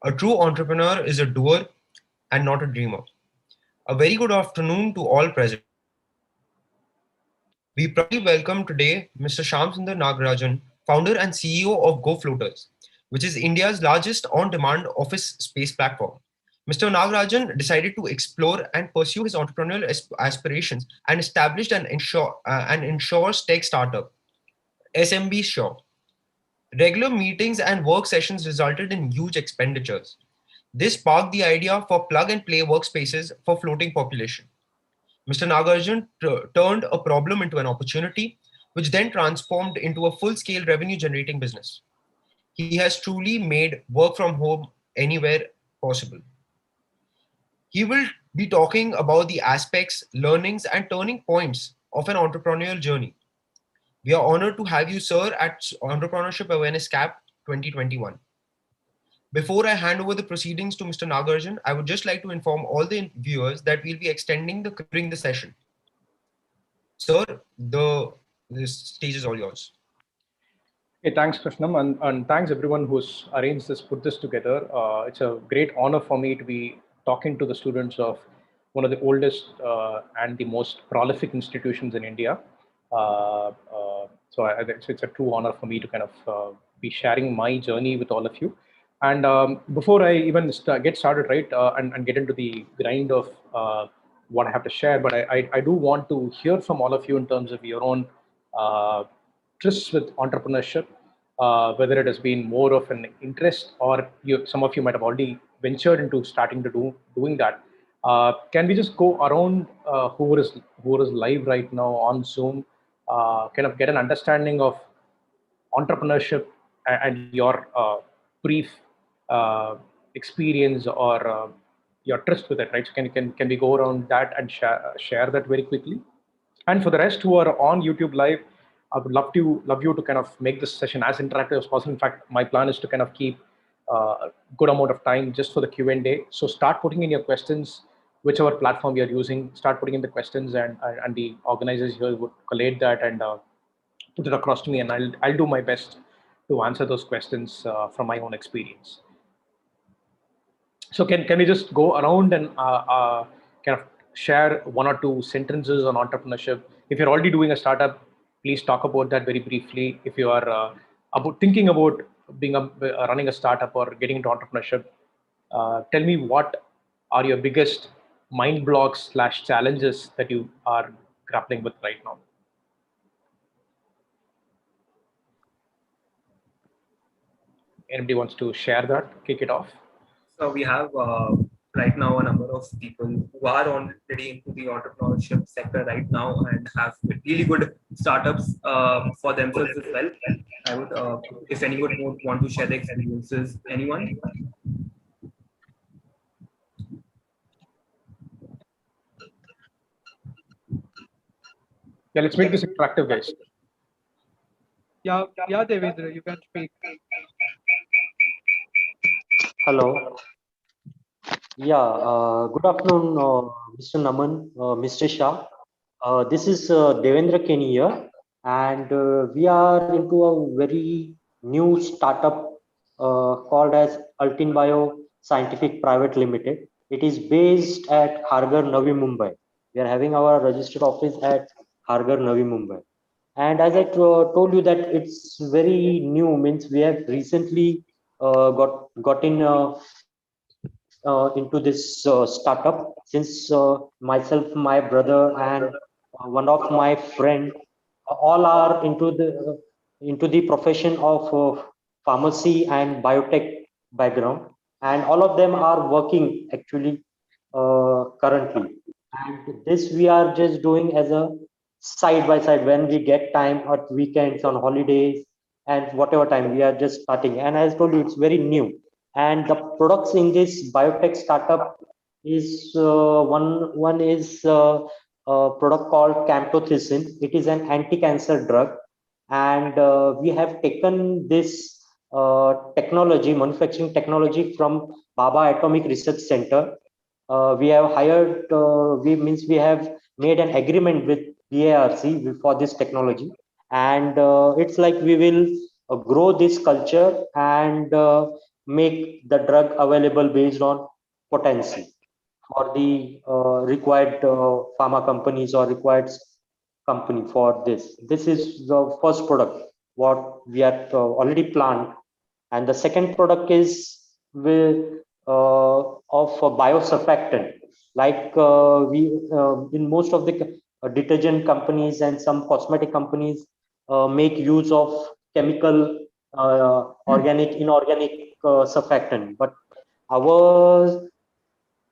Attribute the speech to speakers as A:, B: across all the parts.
A: A true entrepreneur is a doer and not a dreamer. A very good afternoon to all present. We proudly welcome today Mr. Shyam Sundar Nagarajan, founder and CEO of GoFloaters, which is India's largest on-demand office space platform. Mr. Nagarajan decided to explore and pursue his entrepreneurial aspirations and established an insurance tech startup, SMB Shaw. Regular meetings and work sessions resulted in huge expenditures. This sparked the idea for plug-and-play workspaces for floating population. Mr. Nagarjun turned a problem into an opportunity, which then transformed into a full-scale revenue-generating business. He has truly made work from home anywhere possible. He will be talking about the aspects, learnings, and turning points of an entrepreneurial journey. We are honored to have you, sir, at Entrepreneurship Awareness Camp 2021. Before I hand over the proceedings to Mr. Nagarjan, I would just like to inform all the viewers that we'll be extending during the session. Sir, the stage is all yours.
B: Hey, thanks, Krishnam, and thanks everyone who's arranged this, put this together. It's a great honor for me to be talking to the students of one of the oldest and the most prolific institutions in India. So it's a true honor for me to kind of be sharing my journey with all of you. And before I even get started, right, and get into the grind of what I have to share, but I do want to hear from all of you in terms of your own trysts with entrepreneurship, whether it has been more of an interest or some of you might have already ventured into starting to doing that. Can we just go around who is live right now on Zoom, kind of get an understanding of entrepreneurship and your brief experience or your trust with it, right? So can we go around that and share that very quickly? And for the rest who are on YouTube Live, I would love you to kind of make this session as interactive as possible. In fact, my plan is to kind of keep a good amount of time just for the Q&A. So start putting in your questions, whichever platform you're using, start putting in the questions and the organizers here would collate that and put it across to me, and I'll do my best to answer those questions from my own experience. So can we just go around and kind of share one or two sentences on entrepreneurship? If you're already doing a startup, please talk about that very briefly. If you are thinking about being running a startup or getting into entrepreneurship, tell me what are your biggest mind blocks / challenges that you are grappling with right now. Anybody wants to share that? Kick it off.
C: So we have right now a number of people who are already into the entrepreneurship sector right now and have really good startups for themselves as well. I would, if anyone would want to share their experiences, anyone?
B: Yeah, let's make this interactive, guys.
D: Yeah, Devendra, you can speak.
E: Hello. Yeah, good afternoon, Mr. Naman, Mr. Shah. This is Devendra Kenny here, and we are into a very new startup called as Ultinbio Scientific Private Limited. It is based at Kharghar, Navi Mumbai. We are having our registered office at Kharghar, Navi Mumbai. And as I told you that it's very new, means we have recently got into this startup, since myself, my brother, and one of my friend all are into the profession of pharmacy and biotech background, and all of them are working actually currently. And this we are just doing as a side by side when we get time at weekends, on holidays, and whatever time we are just starting. And as I told you, it's very new. And the products in this biotech startup is one is a product called camptothecin. It is an anti-cancer drug, and we have taken this manufacturing technology from Baba Atomic Research Center. We have hired, we have made an agreement with BARC for this technology, and it's like we will grow this culture and make the drug available based on potency for the required pharma companies or required company for this. This is the first product what we have already planned, and the second product is of a biosurfactant. Like we in most of the detergent companies and some cosmetic companies make use of chemical, organic, inorganic surfactant, but our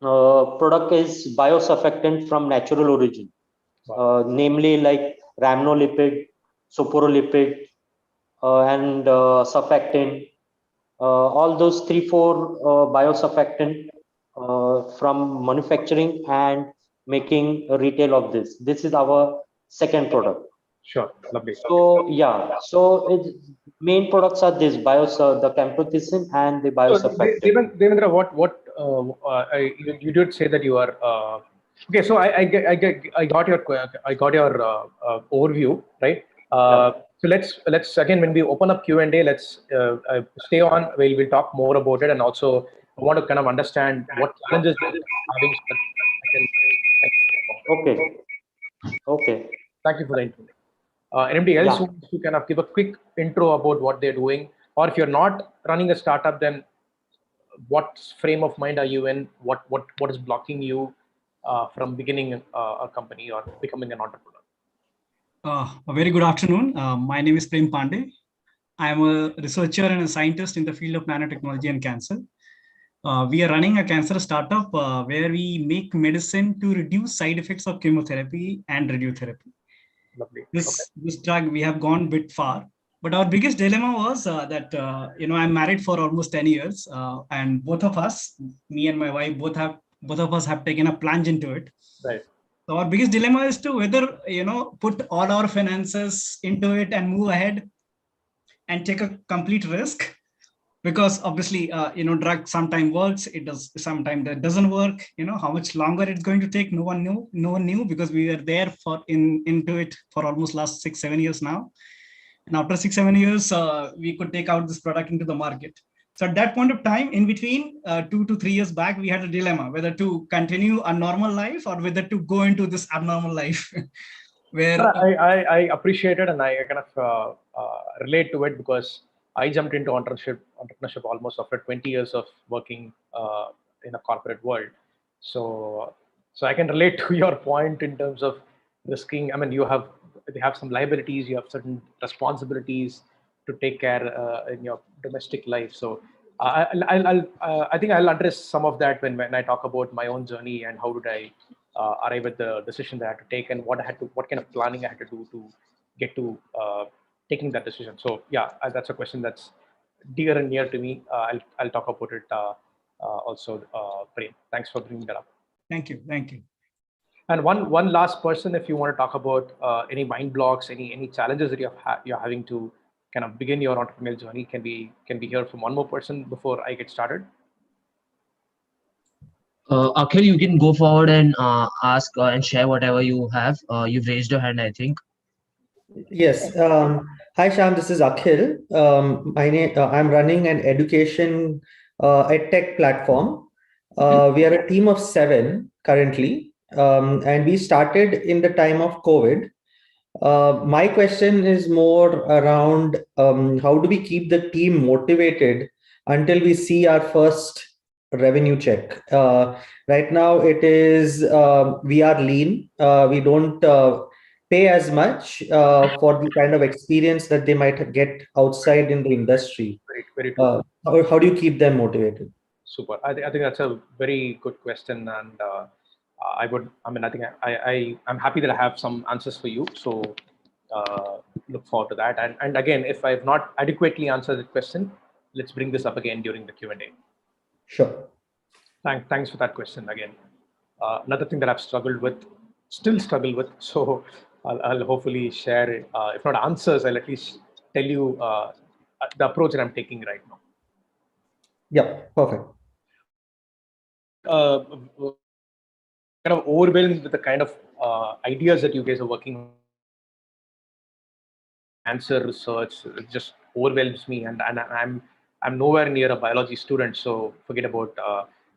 E: product is biosurfactant from natural origin, namely like rhamnolipid, soporolipid, and surfactant. All those 3-4 biosurfactant from manufacturing and making a retail of this. This is our second product.
B: Sure, lovely.
E: So yeah, so main products are this the camptothecin and the biosurfactant.
B: So, Devendra, you did say that you are okay. So I got your overview, right? So let's again, when we open up Q&A, let's stay on. We'll talk more about it, and also I want to kind of understand what challenges you're having.
E: Okay. Okay.
B: Thank you for the intro. Anybody else who wants to kind of give a quick intro about what they're doing, or if you're not running a startup, then what frame of mind are you in? What is blocking you from beginning a company or becoming an entrepreneur?
F: A very good afternoon. My name is Prem Pandey. I am a researcher and a scientist in the field of nanotechnology and cancer. We are running a cancer startup where we make medicine to reduce side effects of chemotherapy and radiotherapy.
B: Lovely.
F: This drug, we have gone a bit far, but our biggest dilemma was that I'm married for almost 10 years, and both of us, me and my wife, both of us have taken a plunge into it.
B: Right.
F: So our biggest dilemma is to whether put all our finances into it and move ahead and take a complete risk, because obviously drug sometimes works, it does, sometimes that doesn't work. How much longer it's going to take, no one knew, because we were there into it for almost last 6-7 years now, and after 6-7 years we could take out this product into the market. So at that point of time, in between 2 to 3 years back, we had a dilemma whether to continue a normal life or whether to go into this abnormal life. Where
B: I appreciate it, and I kind of relate to it, because I jumped into entrepreneurship almost after 20 years of working in a corporate world. So I can relate to your point in terms of risking. I mean, they have some liabilities, you have certain responsibilities to take care in your domestic life. So I think I'll address some of that when I talk about my own journey and how did I arrive at the decision that I had to take, and what kind of planning I had to do to get to taking that decision. So yeah, that's a question that's dear and near to me. I'll talk about it also. Prem, thanks for bringing that up.
F: Thank you.
B: And one last person, if you want to talk about any mind blocks, any challenges that you're having to kind of begin your entrepreneurial journey, can we hear from one more person before I get started?
G: Akhil, you can go forward and ask and share whatever you have. You've raised your hand, I think.
H: Yes. Hi, Shyam. This is Akhil. I'm running an education edtech platform. We are a team of 7 currently, and we started in the time of COVID. My question is more around how do we keep the team motivated until we see our first revenue check. Right now, it is we are lean. We don't pay as much for the kind of experience that they might get outside in the industry.
B: Very true.
H: How do you keep them motivated?
B: Super. I think that's a very good question, and I'm happy that I have some answers for you. So look forward to that. And again, if I've not adequately answered the question, let's bring this up again during the Q&A.
H: Sure.
B: Thanks for that question again. Another thing that I've still struggle with. So I'll hopefully share it. If not answers, I'll at least tell you the approach that I'm taking right now.
H: Yeah, perfect.
B: Kind of overwhelmed with the kind of ideas that you guys are working on. Answer research, it just overwhelms me, and I'm I'm nowhere near a biology student, so forget about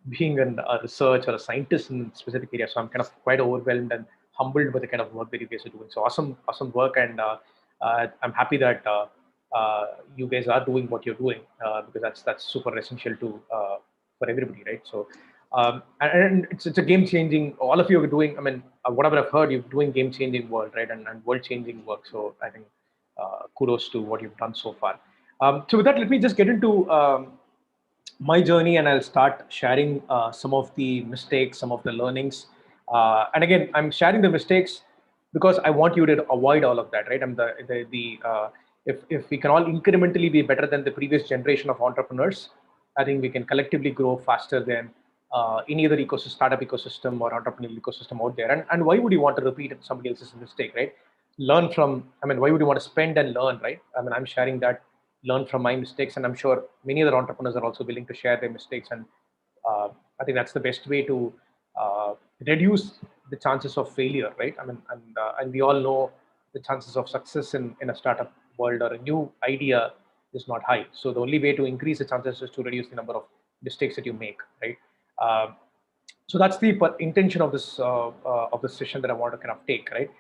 B: being a research or a scientist in a specific area. So I'm kind of quite overwhelmed and humbled by the kind of work that you guys are doing. So awesome work, and I'm happy that you guys are doing what you're doing, because that's super essential to for everybody, right? So and it's a game changing. All of you are doing. I mean, whatever I've heard, you're doing game changing work, right, and world changing work. So I think kudos to what you've done so far. So with that, let me just get into my journey, and I'll start sharing some of the mistakes, some of the learnings. And again, I'm sharing the mistakes because I want you to avoid all of that, right? I'm if we can all incrementally be better than the previous generation of entrepreneurs, I think we can collectively grow faster than any other ecosystem, startup ecosystem or entrepreneurial ecosystem out there. And why would you want to repeat somebody else's mistake, right? Learn from, I mean, why would you want to spend and learn, right? I mean, I'm sharing that, learn from my mistakes, and I'm sure many other entrepreneurs are also willing to share their mistakes. And I think that's the best way to reduce the chances of failure, right? I mean, and we all know the chances of success in a startup world or a new idea is not high. So the only way to increase the chances is to reduce the number of mistakes that you make, right? So that's the intention of this session that I want to kind of take, right?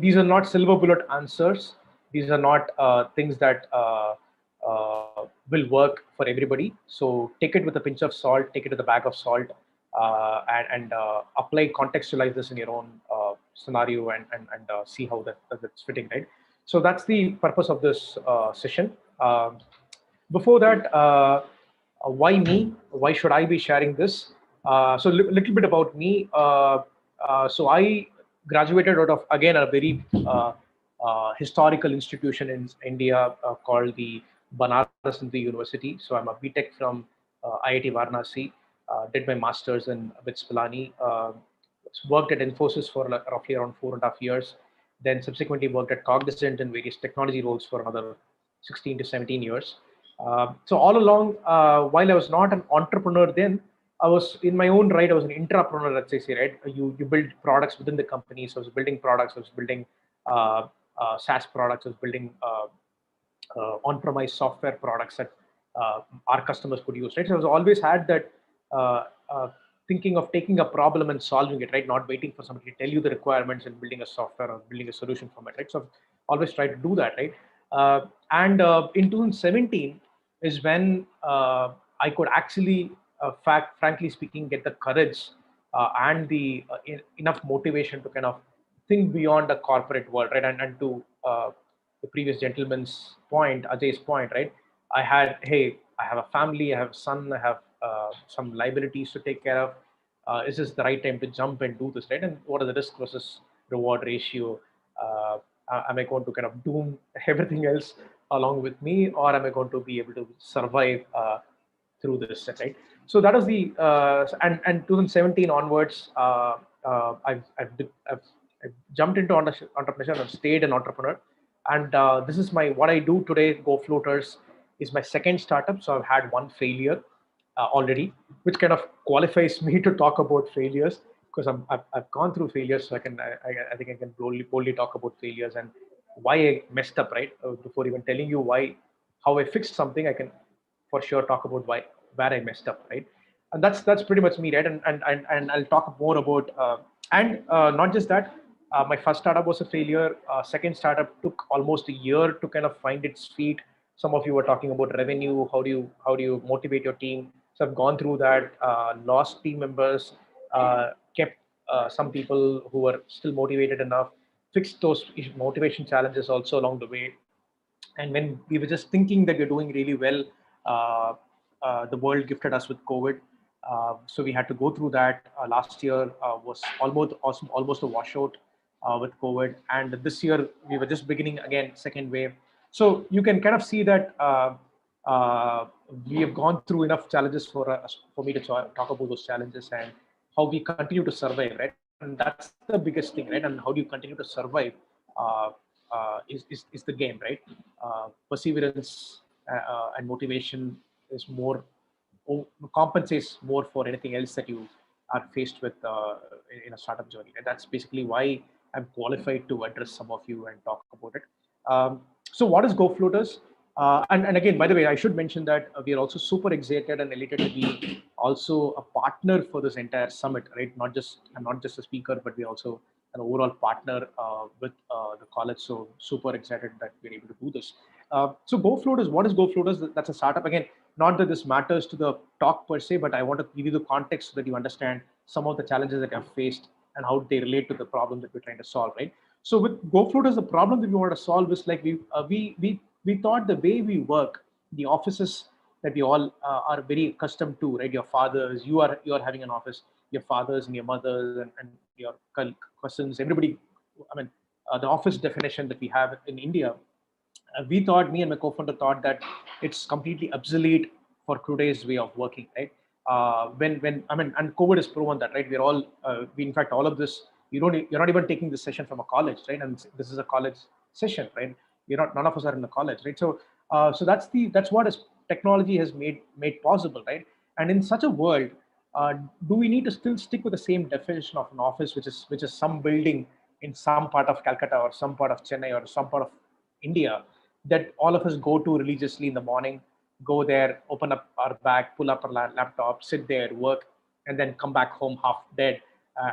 B: These are not silver bullet answers. These are not things that will work for everybody. So take it with a pinch of salt, take it with a bag of salt, and apply, contextualize this in your own scenario, and see how that's fitting, right? So that's the purpose of this session. Before that, why me? Why should I be sharing this? So a little bit about me. So I graduated out of, again, a very historical institution in India called the Banaras Hindu University. So I'm a BTech from IIT Varanasi. Did my master's in with Spilani. Worked at Infosys for roughly around 4.5 years. Then subsequently worked at Cognizant in various technology roles for another 16 to 17 years. So all along, while I was not an entrepreneur then, I was in my own right. I was an intrapreneur, let's say, right? You build products within the company. So I was building products. I was building SaaS products. I was building on-premise software products that our customers could use, right? So I was always had that thinking of taking a problem and solving it, right? Not waiting for somebody to tell you the requirements and building a software or building a solution from it, right? So I've always tried to do that, right? And in 2017 is when I could actually, frankly speaking, get the courage and the enough motivation to kind of think beyond the corporate world, right? And to the previous gentleman's point, Ajay's point, right? I have a family, I have a son, I have some liabilities to take care of. Is this the right time to jump and do this, right? And what are the risk versus reward ratio? Am I going to kind of doom everything else along with me, or am I going to be able to survive through this, right? So that was the and 2017 onwards, I've jumped into entrepreneurship. I've stayed an entrepreneur, and this is what I do today. GoFloaters is my second startup, so I've had one failure already, which kind of qualifies me to talk about failures, because I've gone through failures, so I think I can boldly talk about failures and why I messed up, right? Before even telling you how I fixed something, I can for sure talk about where I messed up, right? And that's pretty much me, right? And I'll talk more about not just that. My first startup was a failure. Second startup took almost a year to kind of find its feet. Some of you were talking about revenue. How do you motivate your team? So I've gone through that. Lost team members. Kept some people who were still motivated enough. Fixed those motivation challenges also along the way. And when we were just thinking that we're doing really well, the world gifted us with COVID. So we had to go through that. Last year was almost a washout with COVID. And this year we were just beginning again, second wave. So you can kind of see that we have gone through enough challenges for me to talk about those challenges and how we continue to survive, right? And that's the biggest thing, right? And how do you continue to survive is the game, right? Perseverance and motivation is more, compensates more for anything else that you are faced with in a startup journey. And that's basically why I'm qualified to address some of you and talk about it. So what is GoFloaters? And again, by the way, I should mention that we are also super excited and elated to be also a partner for this entire summit, right? Not just a speaker, but we're also an overall partner with the college. So super excited that we're able to do this. So GoFloaters, what is GoFloaters? That's a startup. Again, not that this matters to the talk per se, but I want to give you the context so that you understand some of the challenges that I've faced and how they relate to the problem that we're trying to solve, right? So with GoFloaters, the problem that we want to solve is like we thought the way we work, the offices that we all are very accustomed to, right? Your fathers, you are having an office, your fathers and your mothers and your cousins, everybody. I mean, the office definition that we have in India, we thought, me and my co-founder thought that it's completely obsolete for today's way of working, right? When I mean, and COVID has proven that, right? We're all, in fact, all of this, you're not even taking this session from a college, right? And this is a college session, right? None of us are in the college, right? So, so that's what technology has made possible, right? And in such a world, do we need to still stick with the same definition of an office, which is some building in some part of Calcutta or some part of Chennai or some part of India that all of us go to religiously in the morning, go there, open up our bag, pull up our laptop, sit there, work, and then come back home half dead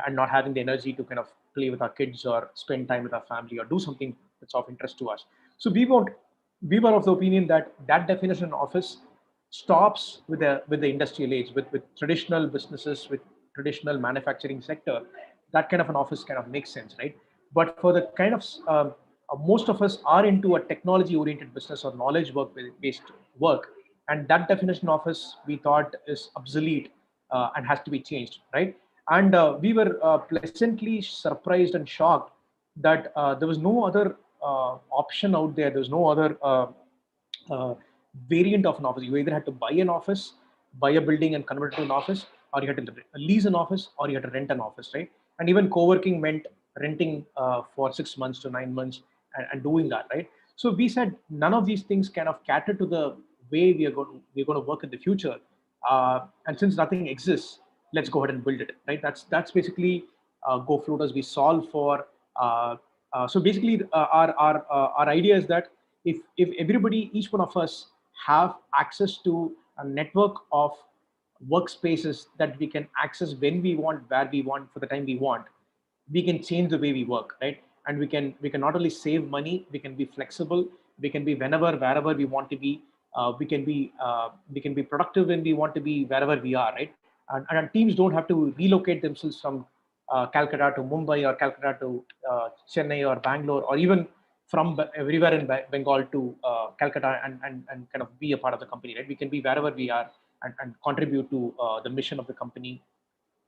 B: and not having the energy to kind of play with our kids or spend time with our family or do something that's of interest to us. So we were of the opinion that that definition of office stops with the industrial age, with traditional businesses, with traditional manufacturing sector. That kind of an office kind of makes sense, right? But for the kind of most of us are into a technology oriented business or knowledge work based work, and that definition of office we thought is obsolete and has to be changed, right? And we were pleasantly surprised and shocked that there was no other option out there. There was no other uh, variant of an office. You either had to buy an office, buy a building and convert it to an office, or you had to lease an office, or you had to rent an office, right? And even co-working meant renting for 6 months to 9 months and doing that, right? So we said none of these things kind of cater to the way we're going to work in the future. And since nothing exists, let's go ahead and build it, right? That's basically GoFloaters. We solve for. So basically, our idea is that if everybody, each one of us, have access to a network of workspaces that we can access when we want, where we want, for the time we want, we can change the way we work, right? And we can not only save money, we can be flexible, we can be wherever we want to be. We can be productive when we want to be wherever we are, right? And our teams don't have to relocate themselves from Calcutta to Mumbai or Calcutta to Chennai or Bangalore, or even from everywhere in Bengal to Calcutta and kind of be a part of the company, right? We can be wherever we are and contribute to the mission of the company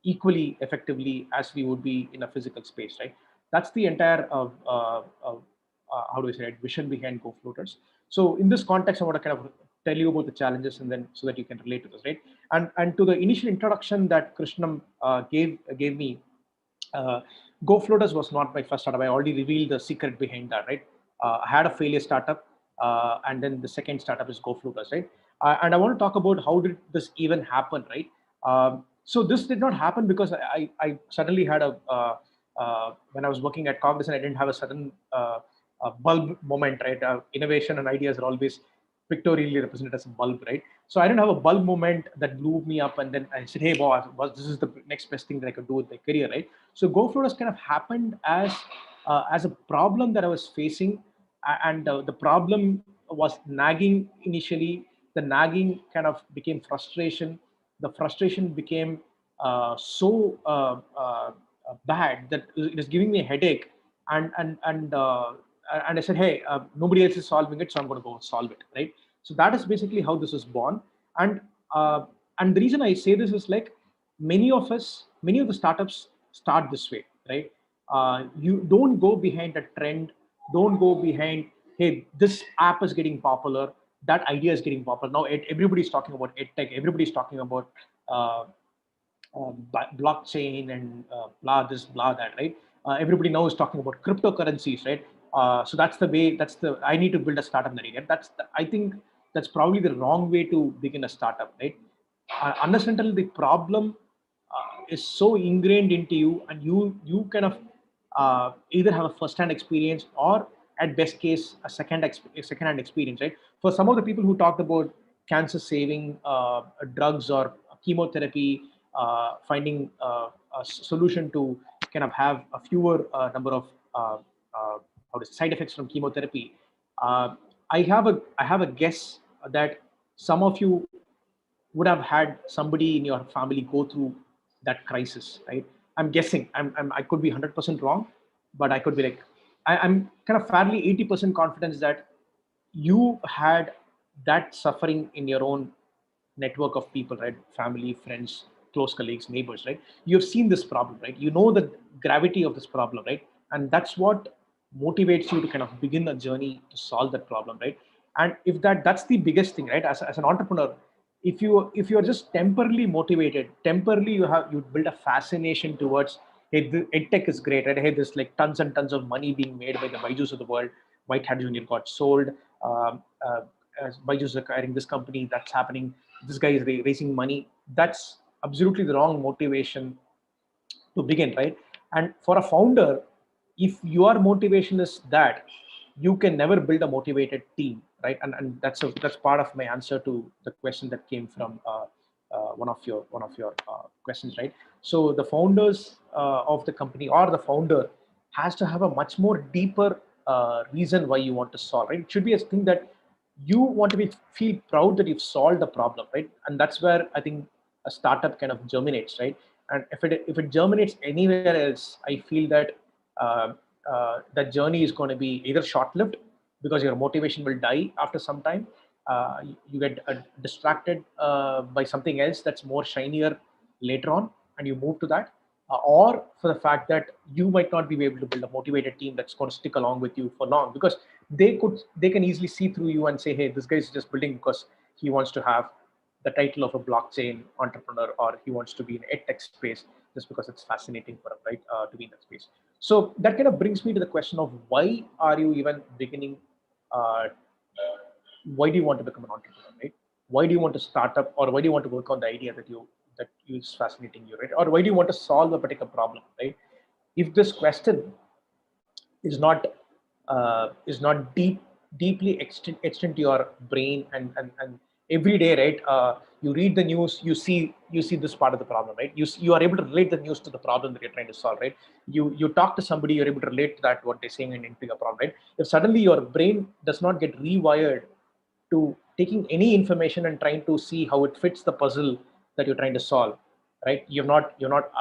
B: equally effectively as we would be in a physical space, right? That's the entire how do I say it, vision behind GoFloaters. So in this context, I want to kind of tell you about the challenges and then so that you can relate to this, right? And to the initial introduction that Krishnam gave me, GoFloaters was not my first startup. I already revealed the secret behind that, right? I had a failure startup, and then the second startup is GoFloaters, right? And I want to talk about how did this even happen, right? So this did not happen because I suddenly had when I was working at Cognizant, I didn't have a sudden bulb moment, right? Innovation and ideas are always pictorially represented as a bulb, right? So I didn't have a bulb moment that blew me up, and then I said, "Hey, boss, this is the next best thing that I could do with my career," right? So GoFloaters kind of happened as a problem that I was facing, and the problem was nagging initially. The nagging kind of became frustration. The frustration became so bad that it is giving me a headache, and I said, hey, nobody else is solving it, so I'm going to go solve it, right? So that is basically how this is born. And the reason I say this is like many of the startups start this way, right? You don't go behind a trend, don't go behind, hey, this app is getting popular, that idea is getting popular. Now everybody's talking about edtech, everybody's talking about blockchain and blah this, blah that, right? Everybody now is talking about cryptocurrencies, right? So I need to build a startup in that area. I think that's probably the wrong way to begin a startup, right? Unless until the problem is so ingrained into you and you kind of either have a first-hand experience or at best case a second-hand experience, right? For some of the people who talked about cancer saving drugs or chemotherapy, finding a solution to kind of have a fewer number of side effects from chemotherapy, I have a guess that some of you would have had somebody in your family go through that crisis, right? I'm guessing. I could be 100% wrong, but I could be like, I'm kind of fairly 80% confidence that you had that suffering in your own network of people, right? Family, friends, close colleagues, neighbors, right? You've seen this problem, right? You know the gravity of this problem, right? And that's what motivates you to kind of begin a journey to solve that problem, right? And if that's the biggest thing, right? As an entrepreneur, if you're just temporarily motivated, temporarily you build a fascination towards, hey, the edtech is great, right? Hey, there's like tons and tons of money being made by the Byju's of the world. White Hat Junior got sold. As Byju's is acquiring this company, that's happening. This guy is raising money. That's absolutely the wrong motivation to begin, right? And for a founder, if your motivation is that, you can never build a motivated team, right? And that's part of my answer to the question that came from one of your questions, right? So the founders of the company or the founder has to have a much more deeper reason why you want to solve, right? It should be a thing that you want to feel proud that you've solved the problem, right? And that's where I think a startup kind of germinates, right? And if it germinates anywhere else, I feel that that journey is going to be either short-lived because your motivation will die after some time. You get distracted by something else that's more shinier later on, and you move to that, or for the fact that you might not be able to build a motivated team that's going to stick along with you for long, because they can easily see through you and say, hey, this guy is just building because he wants to have the title of a blockchain entrepreneur, or he wants to be in edtech space just because it's fascinating for him, right? To be in that space. So that kind of brings me to the question of why are you even beginning? Why do you want to become an entrepreneur, right? Why do you want to start up, or why do you want to work on the idea that is fascinating you, right? Or why do you want to solve a particular problem, right? If this question is not deeply etched into your brain, and every day, right? You read the news, you see this part of the problem, right? You are able to relate the news to the problem that you're trying to solve, right? You talk to somebody, you're able to relate to that what they're saying and into your problem, right? If suddenly your brain does not get rewired to taking any information and trying to see how it fits the puzzle that you're trying to solve, right? You're not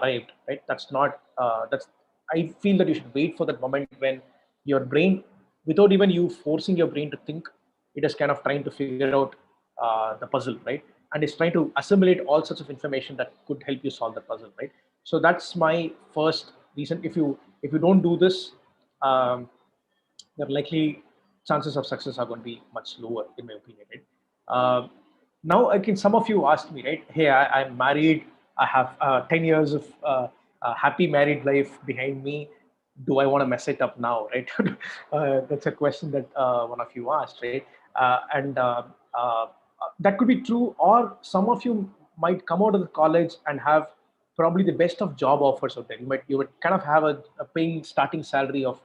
B: arrived, right? That's I feel that you should wait for that moment when your brain, without even you forcing your brain to think, it is kind of trying to figure out the puzzle, right? And it's trying to assimilate all sorts of information that could help you solve the puzzle, right? So that's my first reason. If you don't do this, the likely chances of success are going to be much lower, in my opinion, right? Now, some of you asked me, right? Hey, I'm married. I have 10 years of happy married life behind me. Do I want to mess it up now, right? That's a question that one of you asked, right? And that could be true, or some of you might come out of the college and have probably the best of job offers out there. You would kind of have a paying starting salary of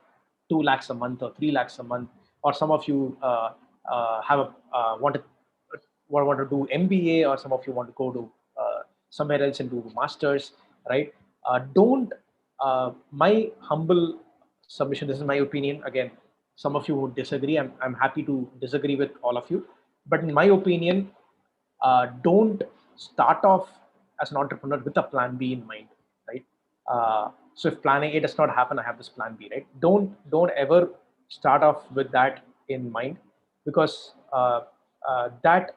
B: 2 lakhs a month or 3 lakhs a month, or some of you want to do MBA, or some of you want to go to somewhere else and do masters, right? Don't My humble submission, this is my opinion. Again, some of you would disagree. I'm happy to disagree with all of you, but in my opinion, don't start off as an entrepreneur with a plan B in mind, right? So if plan A does not happen, I have this plan B, right? Don't ever start off with that in mind, because that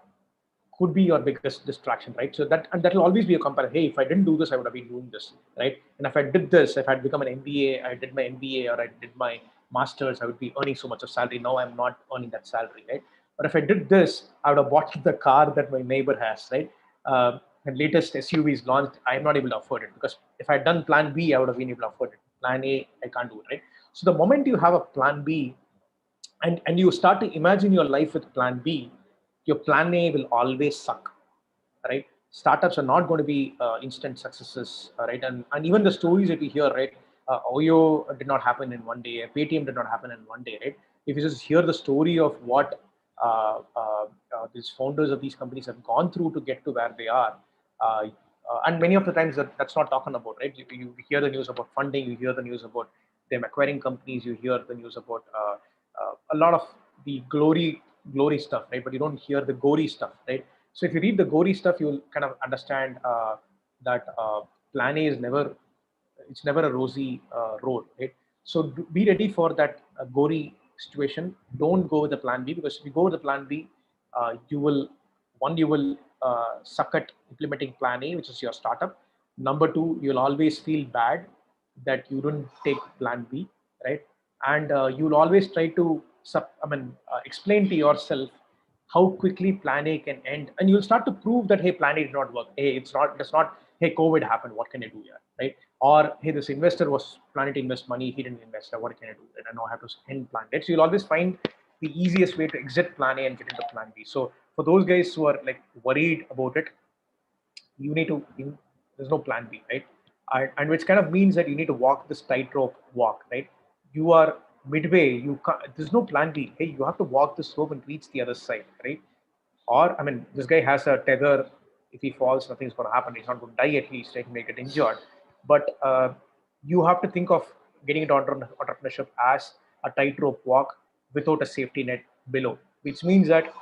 B: could be your biggest distraction, right? So that will always be a comparison. Hey, if I didn't do this, I would have been doing this, right? And if I did this, if I had become an MBA, I did my MBA, or I did my masters, I would be earning so much of salary. Now I'm not earning that salary, right? But if I did this, I would have bought the car that my neighbor has, right? And latest SUV is launched, I'm not able to afford it, because if I had done plan B, I would have been able to afford it. Plan A, I can't do it, right? So the moment you have a plan B, and you start to imagine your life with plan B, your plan A will always suck, right? Startups are not going to be instant successes, right? And even the stories that we hear, right? Oyo did not happen in one day. Paytm did not happen in one day, right? If you just hear the story of what these founders of these companies have gone through to get to where they are. And many of the times that's not talking about, right? You hear the news about funding, you hear the news about them acquiring companies, you hear the news about a lot of the glory stuff, right? But you don't hear the gory stuff, right? So if you read the gory stuff, you'll kind of understand that plan A is never a rosy road, right? So be ready for that gory situation. Don't go with the plan B, because if you go with the plan B, you will suck at implementing plan A, which is your startup. Number two, you'll always feel bad that you didn't take plan B, right? And you'll always try to explain to yourself how quickly plan A can end, and you'll start to prove that, hey, plan A did not work. Hey, that's not. Hey, COVID happened. What can I do here, right? Or hey, this investor was planning to invest money, he didn't invest. What can I do? And I now have to end plan A. So you'll always find the easiest way to exit plan A and get into plan B. So for those guys who are like worried about it, there's no plan B, right? And which kind of means that you need to walk this tightrope walk, right? You are midway, there's no plan B. Hey, you have to walk this rope and reach the other side, right? Or, I mean, this guy has a tether. If he falls, nothing's going to happen. He's not going to die, at least. He may get injured. But you have to think of getting into entrepreneurship as a tightrope walk without a safety net below, which means that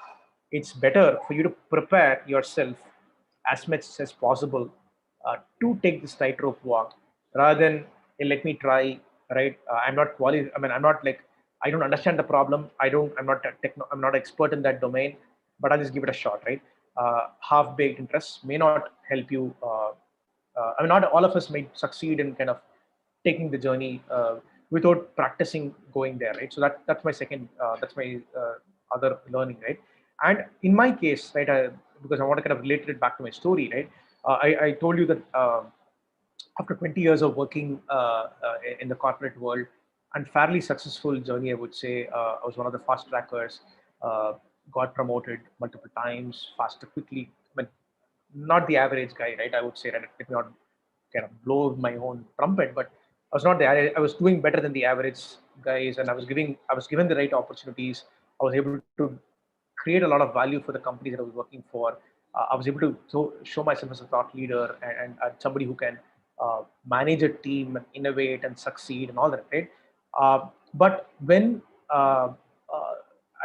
B: it's better for you to prepare yourself as much as possible to take this tightrope walk, rather than, hey, let me try, right? I'm not qualified. I mean, I'm not like, I don't understand the problem. I'm not I'm not expert in that domain, but I'll just give it a shot, right? Half-baked interests may not help you. I mean, not all of us may succeed in kind of taking the journey without practicing going there, right? So that's my second, that's my other learning, right? And in my case, right, because I want to kind of relate it back to my story, right? I told you that after 20 years of working in the corporate world and fairly successful journey, I would say, I was one of the fast trackers, got promoted multiple times, faster, quickly. I mean, not the average guy, right? I would say, right? Let me not kind of blow my own trumpet, but I was not I was doing better than the average guys, and I was given the right opportunities. I was able to create a lot of value for the companies that I was working for. I was able to show myself as a thought leader and somebody who can manage a team, innovate and succeed and all that, right? But when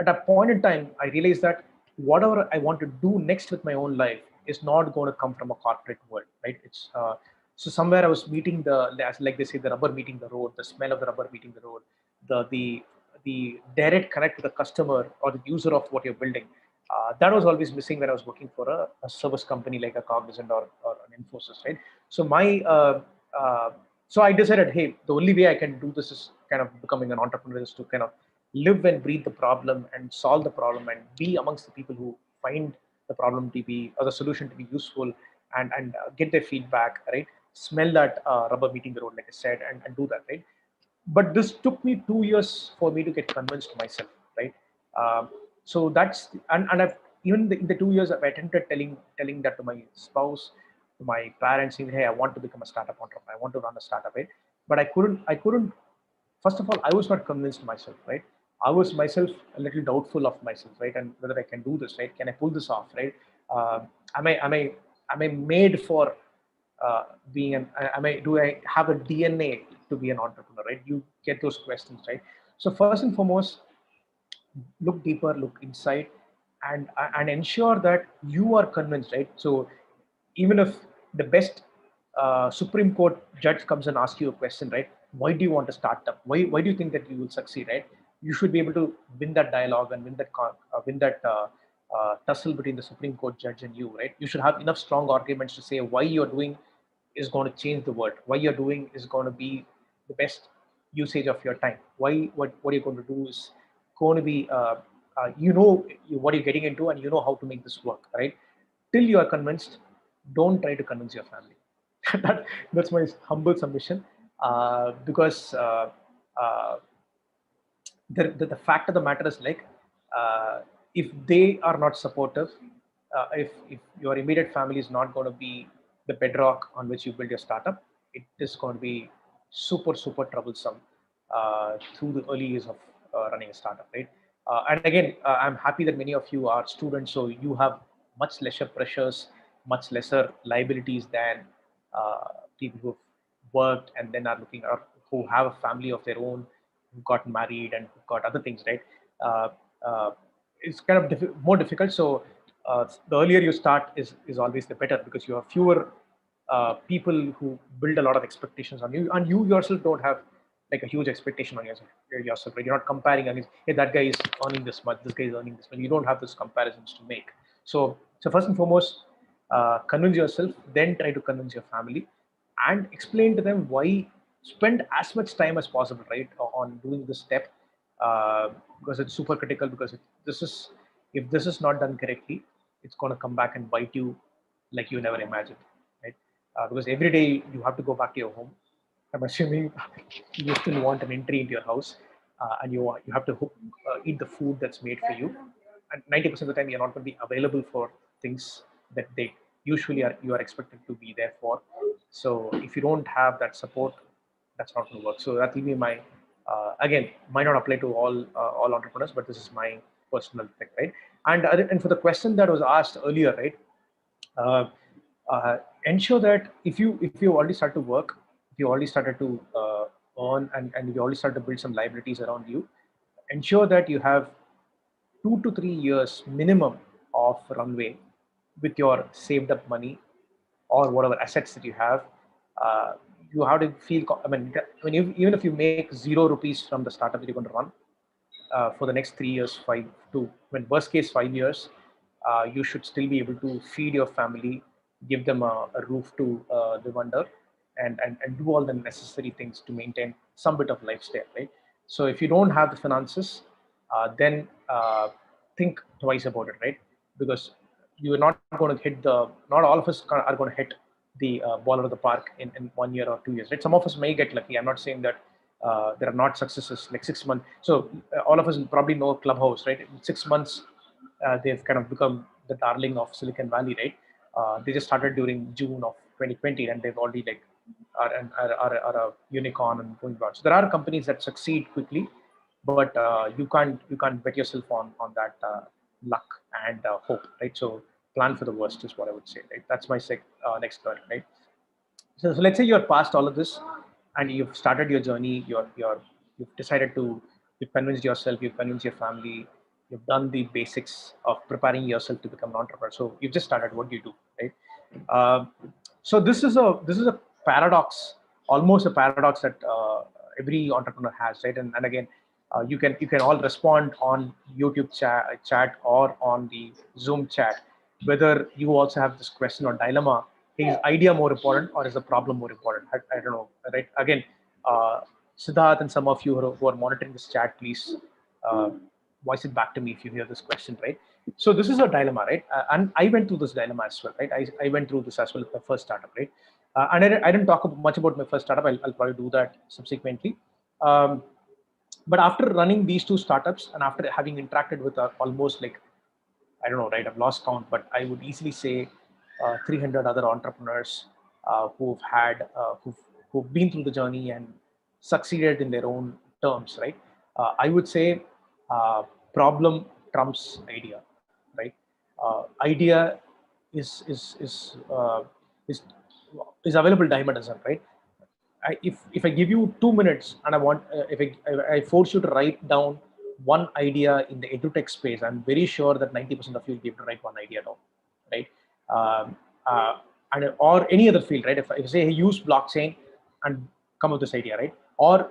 B: at a point in time, I realized that whatever I want to do next with my own life is not going to come from a corporate world, right? It's so somewhere I was meeting like they say, the rubber meeting the road, the smell of the rubber meeting the road, the direct connect with the customer or the user of what you're building. That was always missing when I was working for a service company like a Cognizant or an Infosys, right? So so I decided, hey, the only way I can do this is kind of becoming an entrepreneur, is to kind of live and breathe the problem and solve the problem and be amongst the people who find the problem to be, or the solution to be useful, and get their feedback, right? Smell that rubber meeting the road, like I said, and do that, right? But this took me 2 years for me to get convinced myself, right? So that's, and I've even in the 2 years I've attempted telling that to my spouse, to my parents, saying, hey, I want to become a startup entrepreneur, I want to run a startup, right? But I couldn't. First of all, I was not convinced myself, right? I was myself a little doubtful of myself, right? And whether I can do this, right? Can I pull this off, right? Uh, am I made for being an? Do I have a DNA to be an entrepreneur, right? You get those questions, right? So first and foremost, look deeper, look inside, and ensure that you are convinced, right? So even if the best Supreme Court judge comes and asks you a question, right? Why do you want to start up? Why do you think that you will succeed, right? You should be able to win that dialogue and win that tussle between the Supreme Court judge and you, right? You should have enough strong arguments to say why you're doing is going to change the world. Why you're doing is going to be the best usage of your time. What you're going to do is going to be what you're getting into, and you know how to make this work, right? Till you are convinced, don't try to convince your family. That's my humble submission, because the fact of the matter is, like, if they are not supportive, if your immediate family is not going to be the bedrock on which you build your startup, it is going to be super troublesome through the early years of running a startup, right? And again, I'm happy that many of you are students, so you have much lesser pressures, much lesser liabilities than people who've worked and then are looking, or who have a family of their own, who got married and who got other things, right? Uh, uh, it's kind of more difficult. So the earlier you start is always the better, because you have fewer people who build a lot of expectations on you, and you yourself don't have like a huge expectation on yourself, right? You're not comparing against, hey, that guy is earning this much, this guy is earning this much. You don't have those comparisons to make. So first and foremost, convince yourself, then try to convince your family, and explain to them why. Spend as much time as possible, right, on doing this step, because it's super critical. Because if this is not done correctly, it's going to come back and bite you like you never imagined, right? Because every day you have to go back to your home. I'm assuming you still want an entry into your house, and you have to eat the food that's made for you. And 90% of the time, you're not going to be available for things that they usually you are expected to be there for. So if you don't have that support, that's not going to work. So that will be my again, might not apply to all entrepreneurs, but this is my personal thing, right? And for the question that was asked earlier, right? Uh, Ensure that if you already start to work, if you already started to earn, and you already start to build some liabilities around you, ensure that you have 2 to 3 years minimum of runway with your saved up money or whatever assets that you have. Uh, you have to feel, I mean, even if you make 0 rupees from the startup that you're going to run, for the next 3 years, when worst case 5 years, you should still be able to feed your family, give them a roof to live under, and do all the necessary things to maintain some bit of lifestyle, right? So if you don't have the finances, then think twice about it, right? Because you're not going to not all of us are going to hit the ball out of the park in 1 year or 2 years, right? Some of us may get lucky. I'm not saying that there are not successes like 6 months. So all of us will probably know Clubhouse, right? In 6 months, they've kind of become the darling of Silicon Valley, right? They just started during June of 2020, and they've already like are a unicorn and going on. So there are companies that succeed quickly, but you can't bet yourself on that luck and hope, right? So plan for the worst is what I would say, right? That's my next point, right? So let's say you're past all of this, and you've started your journey. You've decided to, you've convinced yourself, you've convinced your family, you've done the basics of preparing yourself to become an entrepreneur. So you've just started. What do you do, right? So this is a paradox, almost a paradox that every entrepreneur has, right? And again, you can all respond on YouTube chat or on the Zoom chat, whether you also have this question or dilemma: is idea more important or is the problem more important? I don't know, right? Again, Siddharth and some of you who are monitoring this chat, please voice it back to me if you hear this question, right? So this is a dilemma, right? And I went through this dilemma as well, right? I went through this as well with the first startup, right? And I didn't talk much about my first startup. I'll probably do that subsequently. But after running these two startups, and after having interacted with almost like, I don't know, right? I've lost count, but I would easily say 300 other entrepreneurs who've been through the journey and succeeded in their own terms, right? I would say problem trumps idea, right? Idea is is is uh, is is available dime a dozen, right? If I give you 2 minutes and I force you to write down one idea in the edutech space, I'm very sure that 90% of you will be able to write one idea down, right? Um, and or any other field, right? If I say, hey, use blockchain and come up with this idea, right? Or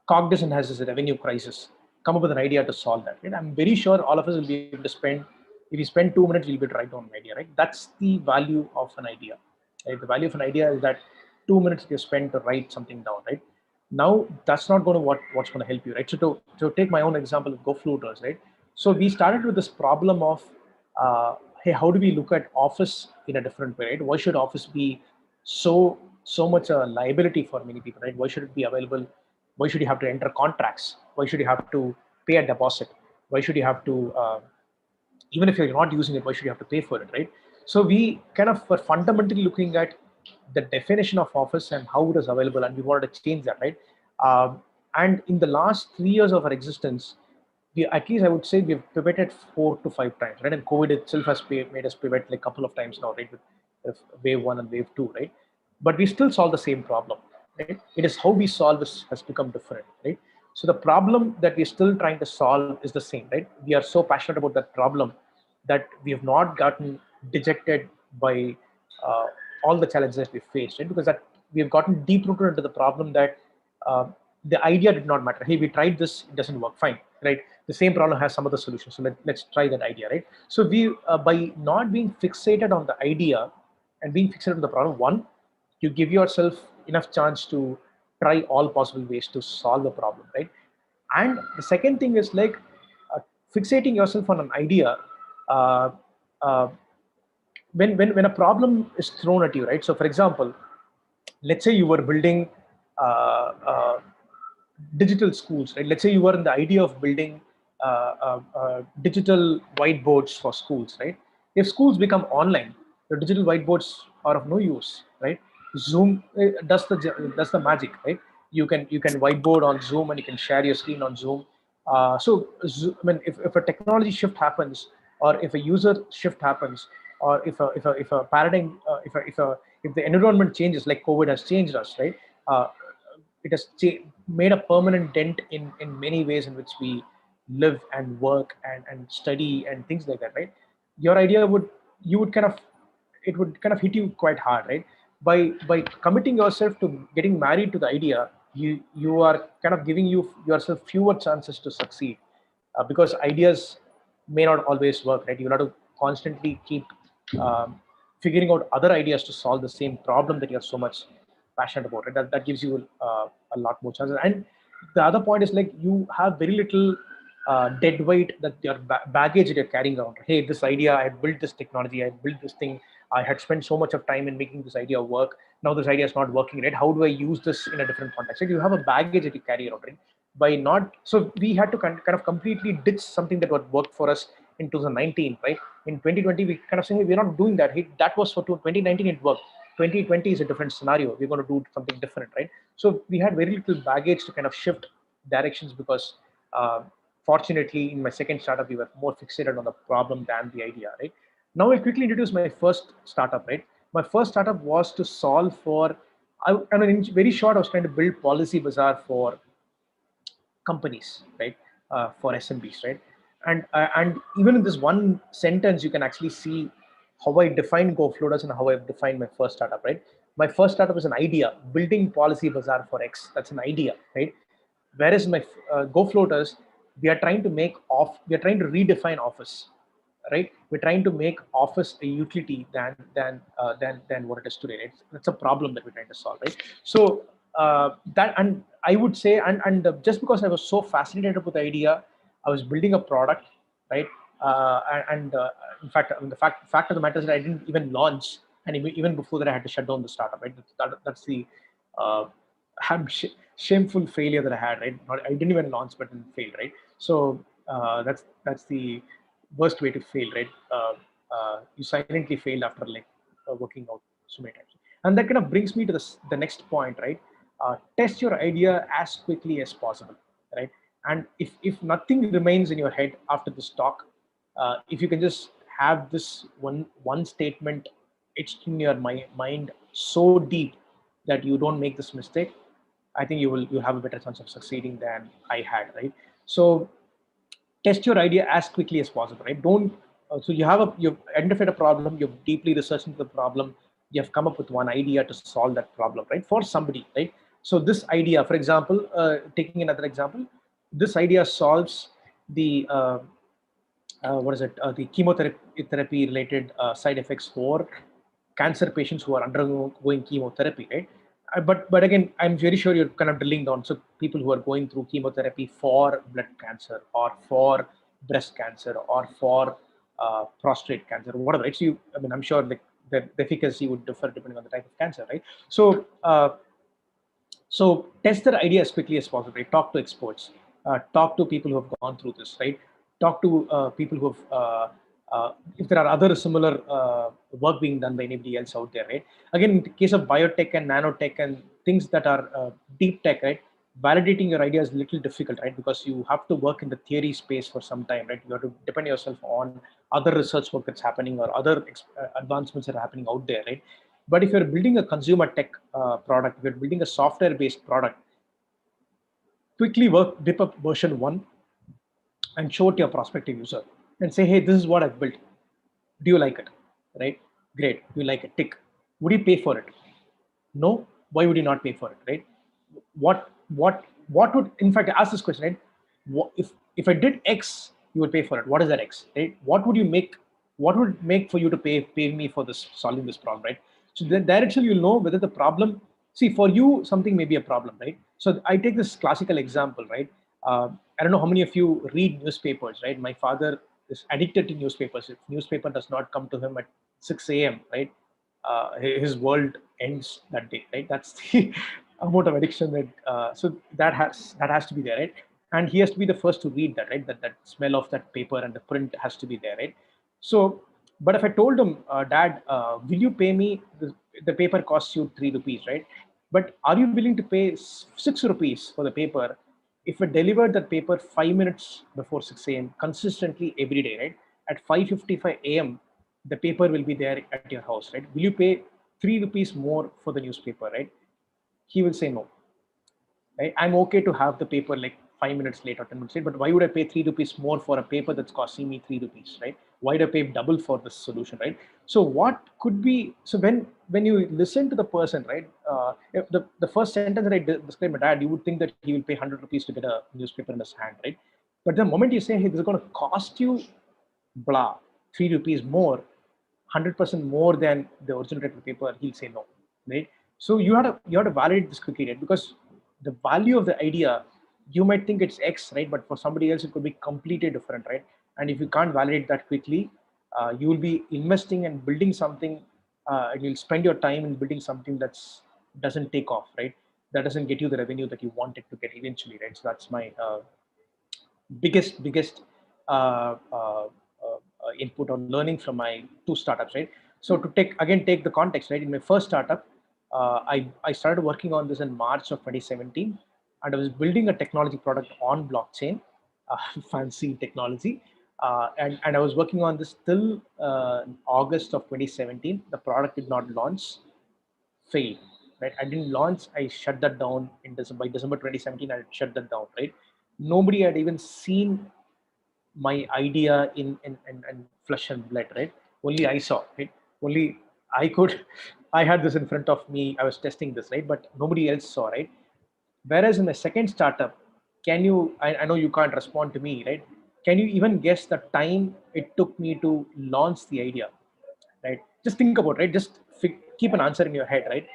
B: Cognizant has this revenue crisis, come up with an idea to solve that, right? I'm very sure all of us will be able to spend, if you spend 2 minutes, you'll be able to write down an idea, right? That's the value of an idea, right? The value of an idea is that 2 minutes you spend to write something down, right? Now that's not going to what's going to help you, right? So to take my own example of GoFloaters, right? So we started with this problem of, hey, how do we look at office in a different way, right? Why should office be so much a liability for many people, right? Why should it be available? Why should you have to enter contracts? Why should you have to pay a deposit? Why should you have to even if you're not using it, why should you have to pay for it, right? So we kind of were fundamentally looking at the definition of office and how it is available, and we wanted to change that, right? And in the last 3 years of our existence, at least I would say we've pivoted 4 to 5 times, right? And COVID itself has made us pivot like a couple of times now, right? With wave 1 and wave 2, right? But we still solve the same problem, right? It is how we solve has become different, right? So the problem that we're still trying to solve is the same, right? We are so passionate about that problem that we have not gotten dejected by uh, all the challenges we faced, right? Because that we have gotten deep rooted into the problem that uh, the idea did not matter. Hey, we tried this, it doesn't work, fine, right? The same problem has some other solution, so let's try that idea, right? So we by not being fixated on the idea and being fixated on the problem, one, you give yourself enough chance to try all possible ways to solve the problem, right? And the second thing is like fixating yourself on an idea. uh, uh, when a problem is thrown at you, right? So for example, let's say you were building digital schools, right? Let's say you were in the idea of building digital whiteboards for schools, right? If schools become online, the digital whiteboards are of no use, right? Zoom does the magic, right? You can whiteboard on Zoom and you can share your screen on Zoom. I mean, if a technology shift happens, or if a user shift happens, or if a paradigm, if the environment changes, like COVID has changed us, right? It has made a permanent dent in many ways in which we live and work and study and things like that, right? Your idea would you would kind of it would kind of hit you quite hard, right? By committing yourself to getting married to the idea, you are kind of giving yourself fewer chances to succeed, because ideas may not always work, right? You have to constantly keep figuring out other ideas to solve the same problem that you're so much passionate about, right? That gives you a lot more chances. And the other point is like you have very little dead weight, that your baggage that you're carrying around. Hey, this idea, I built this technology, I built this thing, I had spent so much of time in making this idea work. Now this idea is not working, right? How do I use this in a different context? Right? You have a baggage that you carry around, right? By not, so we had to kind of completely ditch something that would work for us in 2019, right? In 2020, we kind of say, hey, we're not doing that. Hey, that was for 2019, it worked. 2020 is a different scenario. We're going to do something different, right? So we had very little baggage to kind of shift directions, because fortunately, in my second startup, we were more fixated on the problem than the idea, right? Now I'll quickly introduce my first startup, right? My first startup was to solve for, I mean, in very short, I was trying to build Policy Bazaar for companies, right? For SMBs, right? And even in this one sentence, you can actually see how I define GoFloaters and how I've defined my first startup, right? My first startup is an idea, building Policy Bazaar for X. That's an idea, right? Whereas my GoFloaters, we are trying to redefine Office, right? We're trying to make Office a utility than what it is today, right? That's a problem that we're trying to solve, right? So that, and I would say, and just because I was so fascinated with the idea, I was building a product, right? In fact, I mean, the fact of the matter is that I didn't even launch, and even before that, I had to shut down the startup, right? That's the uh, shameful failure that I had, right? I didn't even launch, but then failed, right? So that's the worst way to fail, right? You silently failed after like working out so many times. And that kind of brings me to the next point, right? Test your idea as quickly as possible, right? And if nothing remains in your head after this talk, if you can just have this one statement etched in your mind so deep that you don't make this mistake, I think you have a better chance of succeeding than I had, right? So test your idea as quickly as possible, right? Don't so you've identified a problem, you've deeply researched into the problem, you have come up with one idea to solve that problem, right? For somebody, right? So this idea, for example, taking another example, this idea solves the what is it? The chemotherapy related side effects for cancer patients who are undergoing chemotherapy, right? But again, I'm very sure you're kind of drilling down. So people who are going through chemotherapy for blood cancer, or for breast cancer, or for prostate cancer, or whatever. Right? So I mean, I'm sure like the efficacy would differ depending on the type of cancer, right? So so test their idea as quickly as possible, right? Talk to experts, talk to people who have gone through this, right? Talk to people who have, if there are other similar work being done by anybody else out there, right? Again, in the case of biotech and nanotech and things that are deep tech, right? validating your idea is a little difficult, right? Because you have to work in the theory space for some time, right? You have to depend yourself on other research work that's happening or other advancements that are happening out there, right? But if you're building a consumer tech product, if you're building a software-based product, quickly dip up version 1 and show it to your prospective user and say, hey, this is what I've built. Do you like it? Right? Great. Do you like it? Tick. Would you pay for it? No. Why would you not pay for it? Right? What would, in fact, ask this question, right? What, if I did X, you would pay for it. What is that X? Right? What would make for you to pay me for this, solving this problem, right? So then directly you'll know whether the problem, see, for you, something may be a problem, right? So I take this classical example, right? I don't know how many of you read newspapers, right? My father is addicted to newspapers. If newspaper does not come to him at 6 a.m., right? His world ends that day, right? That's the amount of addiction that, so that has to be there, right? And he has to be the first to read that, right? That smell of that paper and the print has to be there, right? So, but if I told him, Dad, will you pay me? The paper costs you 3 rupees, right? But are you willing to pay 6 rupees for the paper if I delivered that paper 5 minutes before 6 a.m. consistently every day, right? At 5:55 a.m., the paper will be there at your house, right? Will you pay 3 rupees more for the newspaper, right? He will say no. Right? I'm okay to have the paper like 5 minutes late or 10 minutes late, but why would I pay 3 rupees more for a paper that's costing me 3 rupees, right? Why do I pay double for this solution, right? So what could be, so when you listen to the person, right, the first sentence that I described my dad, you would think that he will pay 100 rupees to get a newspaper in his hand, right? But the moment you say, hey, this is going to cost you blah, 3 rupees more, 100% more than the original rate of the paper, he'll say no, right? So you have to validate this quickly, right? Because the value of the idea, you might think it's X, right? But for somebody else, it could be completely different, right? And if you can't validate that quickly, you will be investing and building something, and you'll spend your time in building something that's doesn't take off, right? That doesn't get you the revenue that you want it to get eventually, right? So that's my biggest input on learning from my 2 startups, right? So to take the context, right? In my first startup, I started working on this in March of 2017, and I was building a technology product on blockchain, fancy technology, and I was working on this till August of 2017. The product did not launch, failed, right? I didn't launch. I shut that down in December. By December 2017, I shut that down, right? Nobody had even seen my idea in flesh and blood, right? Only I saw, right? Only I had this in front of me. I was testing this, right? But nobody else saw, right? Whereas in the second startup, I know you can't respond to me, right? Can you even guess the time it took me to launch the idea, right? Just think about it, right? Just keep an answer in your head, right?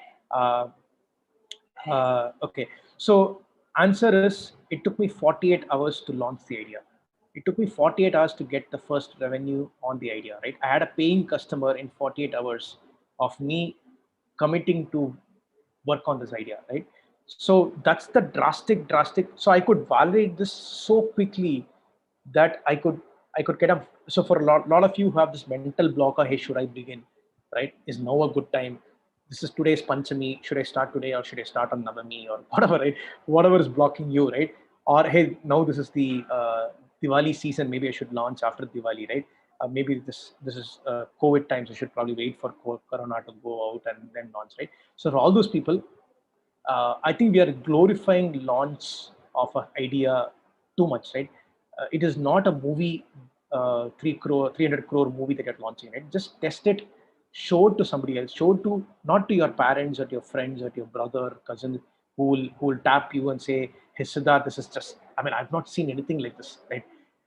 B: Okay, so answer is, it took me 48 hours to launch the idea. It took me 48 hours to get the first revenue on the idea, right? I had a paying customer in 48 hours of me committing to work on this idea, right? So that's the drastic. So I could validate this so quickly that I could get up. So for a lot of you who have this mental blocker, hey, should I begin, right? Is now a good time? This is today's Panchami. Should I start today or should I start on Navami or whatever, right? Whatever is blocking you, right? Or hey, now this is the Diwali season. Maybe I should launch after Diwali, right? Maybe this is COVID times. I should probably wait for Corona to go out and then launch, right? So for all those people, I think we are glorifying launch of an idea too much, right? It is not a movie, 300 crore movie that you're launching, right? Just test it, show it to somebody else, show it to, not to your parents or to your friends or to your brother, cousin, who will tap you and say, hey, Siddharth, this is just, I mean, I've not seen anything like this, right?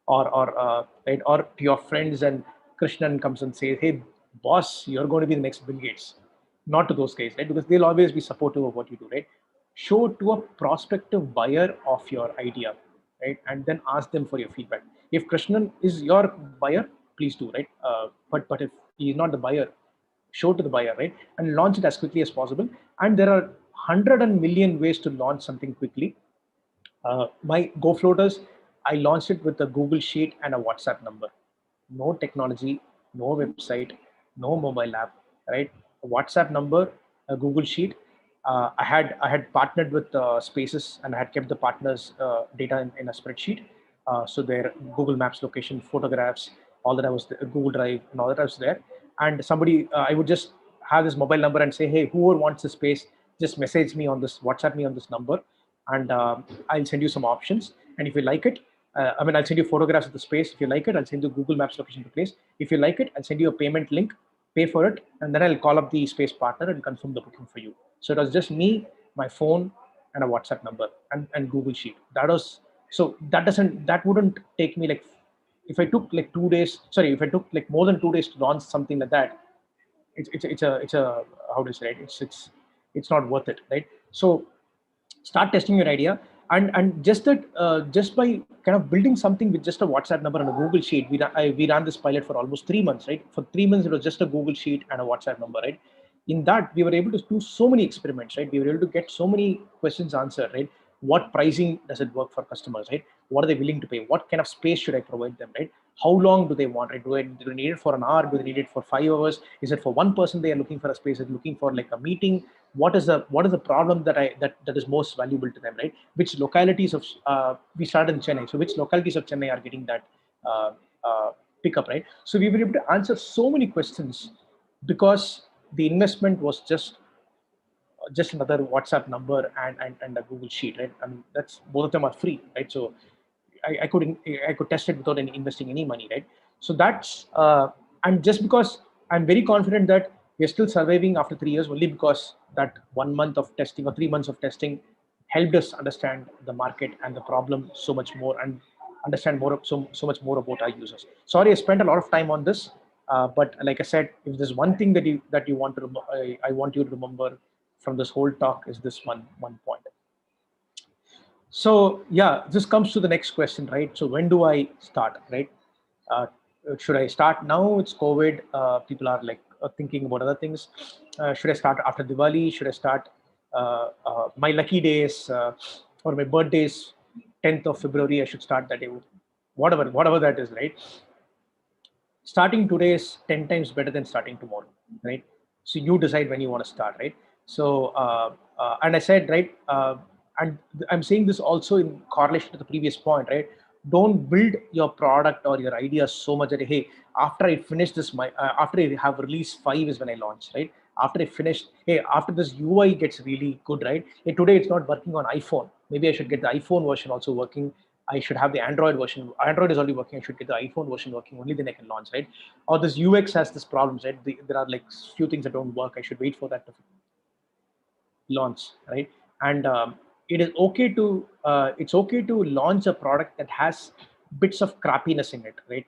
B: Right, or to your friends, and Krishnan comes and says, hey, boss, you're going to be the next Bill Gates. Not to those guys, right? Because they'll always be supportive of what you do, right? Show to a prospective buyer of your idea, right? And then ask them for your feedback. If Krishnan is your buyer, please do, right? But if he is not the buyer, show to the buyer, right? And launch it as quickly as possible. And there are 100 and million ways to launch something quickly. My GoFloaters, I launched it with a Google Sheet and a WhatsApp number. No technology, no website, no mobile app, right? A WhatsApp number, a Google Sheet, I had partnered with Spaces, and I had kept the partners' data in a spreadsheet. So their Google Maps location, photographs, all that I was there, Google Drive, and all that I was there. And somebody, I would just have this mobile number and say, hey, whoever wants the space, just message me on this, WhatsApp me on this number, and I'll send you some options. And if you like it, I'll send you photographs of the space. If you like it, I'll send you Google Maps location to the place. If you like it, I'll send you a payment link, pay for it, and then I'll call up the space partner and confirm the booking for you. So it was just me, my phone, and a WhatsApp number and Google Sheet. That wouldn't take me like, if I took like 2 days, sorry, if I took like more than 2 days to launch something like that, it's a how do you say it? It's not worth it, right? So start testing your idea, and just by kind of building something with just a WhatsApp number and a Google Sheet. We ran this pilot for almost 3 months, right? For 3 months, it was just a Google Sheet and a WhatsApp number, right? In that, we were able to do so many experiments, right? We were able to get so many questions answered, right? What pricing does it work for customers, right? What are they willing to pay? What kind of space should I provide them, right? How long do they want, right? Do they need it for an hour? Do they need it for 5 hours? Is it for one person they are looking for a space? Is it looking for like a meeting? What is the problem that is most valuable to them, right? Which localities of we started in Chennai, so which localities of Chennai are getting that uh, pickup, right? So we were able to answer so many questions because the investment was just another WhatsApp number and a Google Sheet, right? I mean, that's, both of them are free, right? So I could test it without investing any money, right? So that's and just because I'm very confident that we're still surviving after 3 years, only because that 1 month of testing or 3 months of testing helped us understand the market and the problem so much more, and understand so much more about our users. Sorry, I spent a lot of time on this, but like I said, if there's one thing that you want to I want you to remember from this whole talk, is this one point. So yeah, this comes to the next question, right? So when do I start, right? Should I start now? It's COVID. People are like thinking about other things. Should I start after Diwali? Should I start my lucky days or my birthdays, 10th of February? I should start that day. Whatever that is, right? Starting today is 10 times better than starting tomorrow, right? So you decide when you want to start, right? So and I said, right, and I'm saying this also in correlation to the previous point, right? Don't build your product or your idea so much that, hey, after I finish this, after I have release 5 is when I launch, right? After I finish, hey, after this UI gets really good, right? Hey, today it's not working on iPhone, maybe I should get the iPhone version also working. I should have the Android version. Android is already working. I should get the iPhone version working. Only then I can launch, right? Or this UX has this problems, right? There are like few things that don't work. I should wait for that to launch, right? And it is okay to it's okay to launch a product that has bits of crappiness in it, right?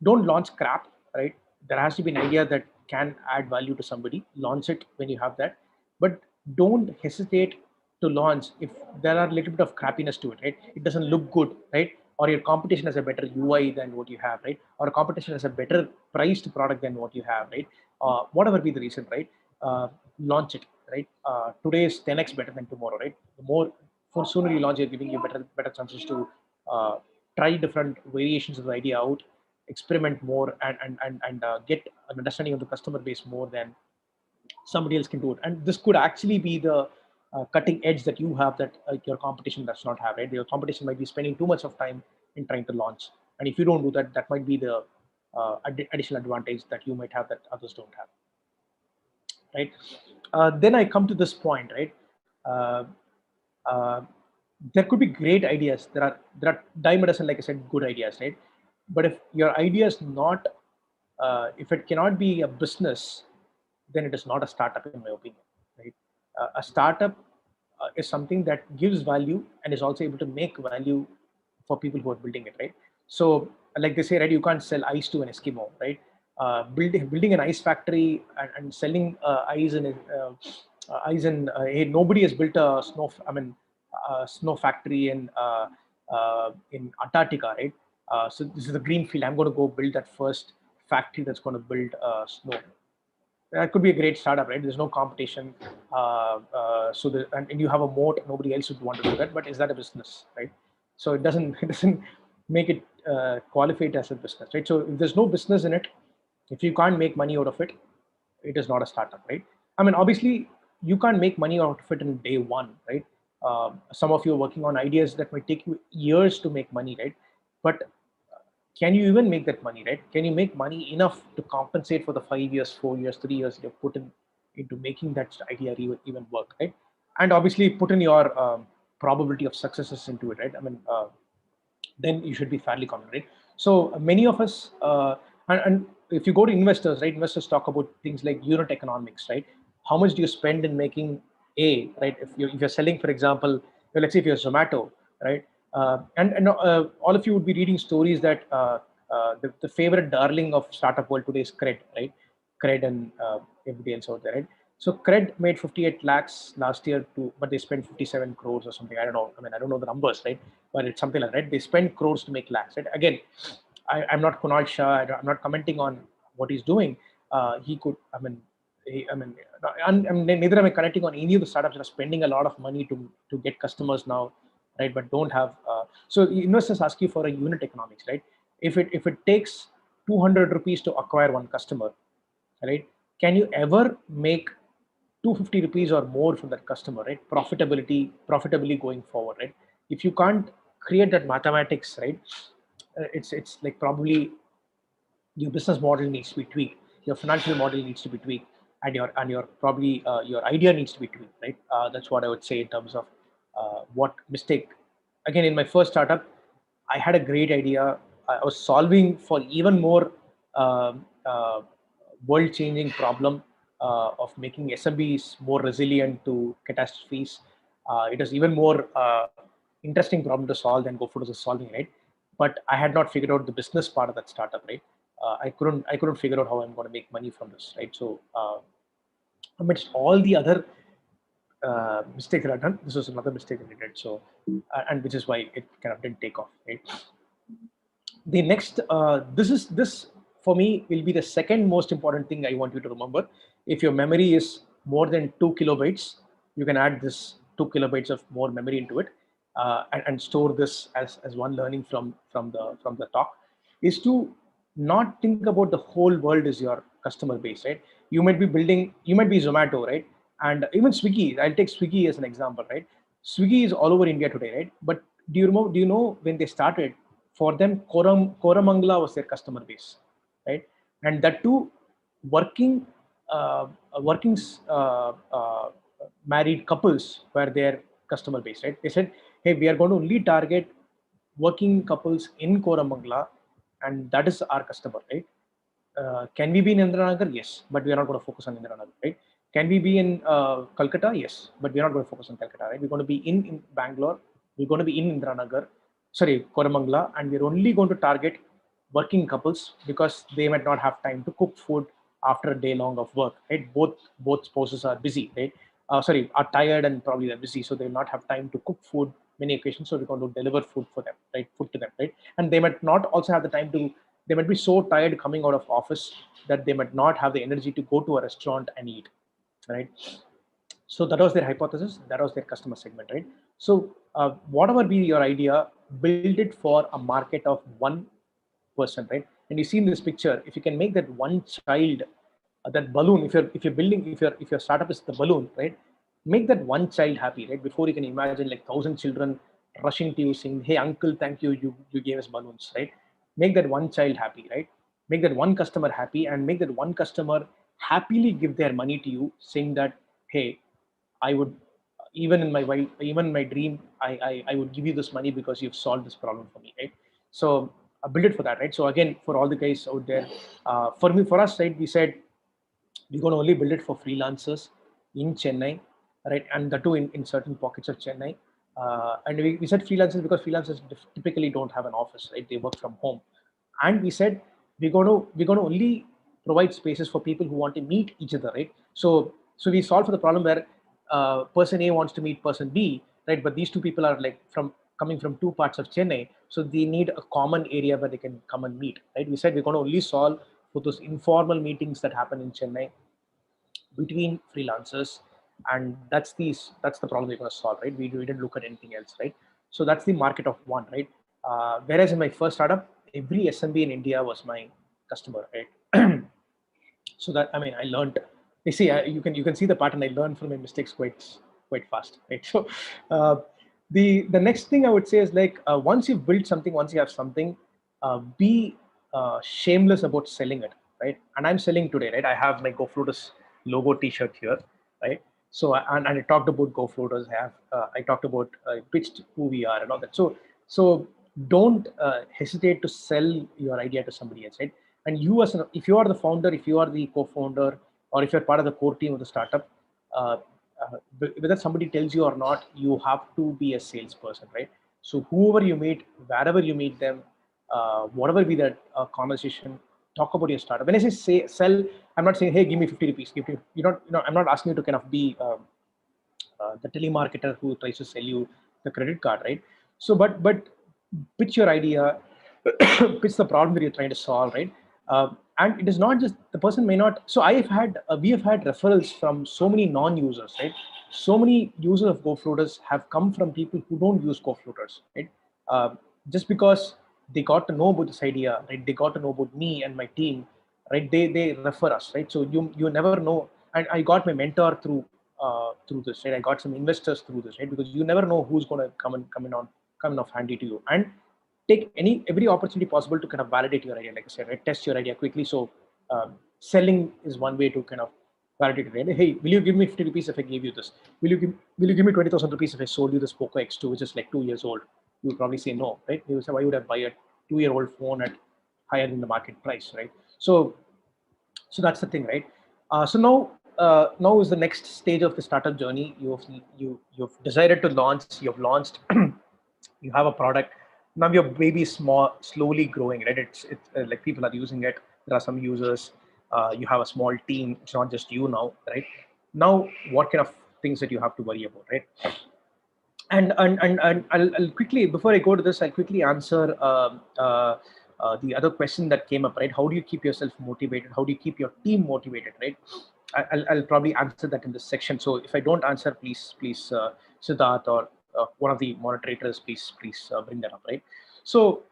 B: Don't launch crap, right? There has to be an idea that can add value to somebody. Launch it when you have that, but don't hesitate to launch if there are a little bit of crappiness to it, right? It doesn't look good, right? Or your competition has a better UI than what you have, right? Or a competition has a better priced product than what you have, right? Whatever be the reason, right? Launch it, right? Today is 10x better than tomorrow, right? The more, for sooner you launch, you're giving you better chances to try different variations of the idea out, experiment more, and get an understanding of the customer base more than somebody else can do it. And this could actually be the cutting edge that you have that your competition does not have, right? Your competition might be spending too much of time in trying to launch, and if you don't do that, that might be the additional advantage that you might have that others don't have, right? Then I come to this point, right? uh, uh, there could be great ideas. There are dime a dozen, like I said, good ideas, right? But if your idea is not, if it cannot be a business, then it is not a startup, in my opinion, right? A startup is something that gives value and is also able to make value for people who are building it, right? So, like they say, right, you can't sell ice to an Eskimo, right? Building an ice factory and selling ice in hey, nobody has built a snow factory in Antarctica, right? So this is a green field. I'm going to go build that first factory that's going to build snow. That could be a great startup, right? There's no competition, and you have a moat. Nobody else would want to do that. But is that a business, right? So it doesn't make it qualified as a business, right? So if there's no business in it, if you can't make money out of it, it is not a startup, right? I mean, obviously, you can't make money out of it in day one, right? Some of you are working on ideas that might take you years to make money, right? But can you even make that money, right? Can you make money enough to compensate for the 5 years, 4 years, 3 years you've put into making that idea even work, right? And obviously put in your probability of successes into it, right? I mean, then you should be fairly confident, right? So many of us, and if you go to investors, right? Investors talk about things like unit economics, right? How much do you spend in making A, right? If you're selling, for example, let's say if you're Zomato, right? And all of you would be reading stories that the favorite darling of startup world today is Cred, right? Cred and everybody else out there, right? So Cred made 58 lakhs last year but they spent 57 crores or something. I don't know. I mean, I don't know the numbers, right? But it's something like that. Right? They spend crores to make lakhs, right? Again, I'm not Kunal Shah. I'm not commenting on what he's doing. He could, neither am I connecting on any of the startups that are spending a lot of money to get customers now, right? But don't have. So investors ask you for a unit economics, right? If it takes 200 rupees to acquire one customer, right? Can you ever make 250 rupees or more from that customer, right? Profitably going forward, right? If you can't create that mathematics, right? It's like probably your business model needs to be tweaked, your financial model needs to be tweaked, and your probably your idea needs to be tweaked, right? That's what I would say in terms of what mistake. Again, in my first startup, I had a great idea. I was solving for even more world-changing problem of making SMBs more resilient to catastrophes. It was even more interesting problem to solve than GoFloaters is solving, right? But I had not figured out the business part of that startup, right? I couldn't figure out how I'm going to make money from this, right? So amidst all the other mistakes that I've done, this was another mistake that I did. So and which is why it kind of didn't take off, right? The next, this for me will be the second most important thing I want you to remember. If your memory is more than 2 kilobytes, you can add this 2 kilobytes of more memory into it, and store this as one learning from the talk, is to not think about the whole world as your customer base, right? You might be Zomato, right? And even Swiggy. I'll take Swiggy as an example, right? Swiggy is all over India today, right? But do you know when they started? For them, Koramangala was their customer base, right? And that too, working working married couples were their customer base, right? They said, hey, we are going to only target working couples in Koramangala, and that is our customer, right? Can we be in Indiranagar? Yes, but we are not going to focus on Indiranagar, right? Can we be in Calcutta? Yes, but we are not going to focus on Calcutta, right? We're going to be in Bangalore. We're going to be in Indiranagar, sorry, Koramangala, and we're only going to target working couples because they might not have time to cook food after a day long of work, right? Both spouses are busy, right? Are tired and probably they're busy, so they'll not have time to cook food many occasions. So we're going to deliver food for them, right? Food to them, right? And they might not also have the time to. They might be so tired coming out of office that they might not have the energy to go to a restaurant and eat, right? So that was their hypothesis. That was their customer segment, right? So whatever be your idea, build it for a market of one person, right? And you see in this picture, if you can make that one child, that balloon, if your startup is the balloon, right? Make that one child happy, right? Before you can imagine like 1,000 children rushing to you saying, hey, uncle, thank you, you gave us balloons, right? Make that one child happy, right? Make that one customer happy, and make that one customer happily give their money to you, saying that, hey, I would, even in my dream, I would give you this money because you've solved this problem for me, right? So build it for that, right? So again, for all the guys out there, for us, right, we said we're going to only build it for freelancers in Chennai, right? And the two in certain pockets of Chennai. And we said freelancers because freelancers typically don't have an office, right? They work from home. And we said we're going to only provide spaces for people who want to meet each other, right? So we solve for the problem where person A wants to meet person B, right? But these two people are like coming from two parts of Chennai, so they need a common area where they can come and meet, right? We said we're going to only solve for those informal meetings that happen in Chennai between freelancers, and that's the problem we're going to solve, right? We didn't look at anything else, right? So that's the market of one, right? Whereas in my first startup, every SMB in India was my customer, right? So that, I mean, I learned You see, you can see the pattern. I learn from my mistakes quite fast, right? So the next thing I would say is like once you've built something, once you have something, be shameless about selling it, right? And I'm selling today, right? I have my GoFloaters logo T-shirt here, right? So and I talked about GoFloaters. I talked about pitched who we are and all that. So don't hesitate to sell your idea to somebody else, right? And you if you are the founder, if you are the co-founder, or if you're part of the core team of the startup, uh, whether somebody tells you or not, you have to be a salesperson, right? So whoever you meet, wherever you meet them, whatever be that conversation, talk about your startup. When I say sell, I'm not saying, hey, give me 50 rupees. I'm not asking you to kind of be the telemarketer who tries to sell you the credit card, right? So, but pitch your idea, pitch the problem that you're trying to solve, right? And it is not just the person may not. So we have had referrals from so many non-users, right? So many users of GoFloaters have come from people who don't use GoFloaters, right? Just because they got to know about this idea, right? They got to know about me and my team, right? They refer us, right? So you never know. And I got my mentor through this, right? I got some investors through this, right? Because you never know who's going to come off handy to you, and take every opportunity possible to kind of validate your idea. Like I said, right? Test your idea quickly. So selling is one way to kind of validate it. Right? Hey, will you give me 50 rupees if I gave you this? Will you give me 20,000 rupees if I sold you this Poco X2, which is like 2 years old? You would probably say no, right? You would say, why would I buy a 2-year-old phone at higher than the market price, right? So that's the thing, right? So now is the next stage of the startup journey. You've decided to launch. You've launched. You have a product. Now your baby is slowly growing, right? It's like people are using it. There are some users. You have a small team. It's not just you now, right? Now, what kind of things that you have to worry about, right? And I'll quickly, before I go to this, I'll quickly answer the other question that came up, right? How do you keep yourself motivated? How do you keep your team motivated, right? I'll probably answer that in this section. So if I don't answer, please, Siddharth or one of the moderators, please bring that up, right? So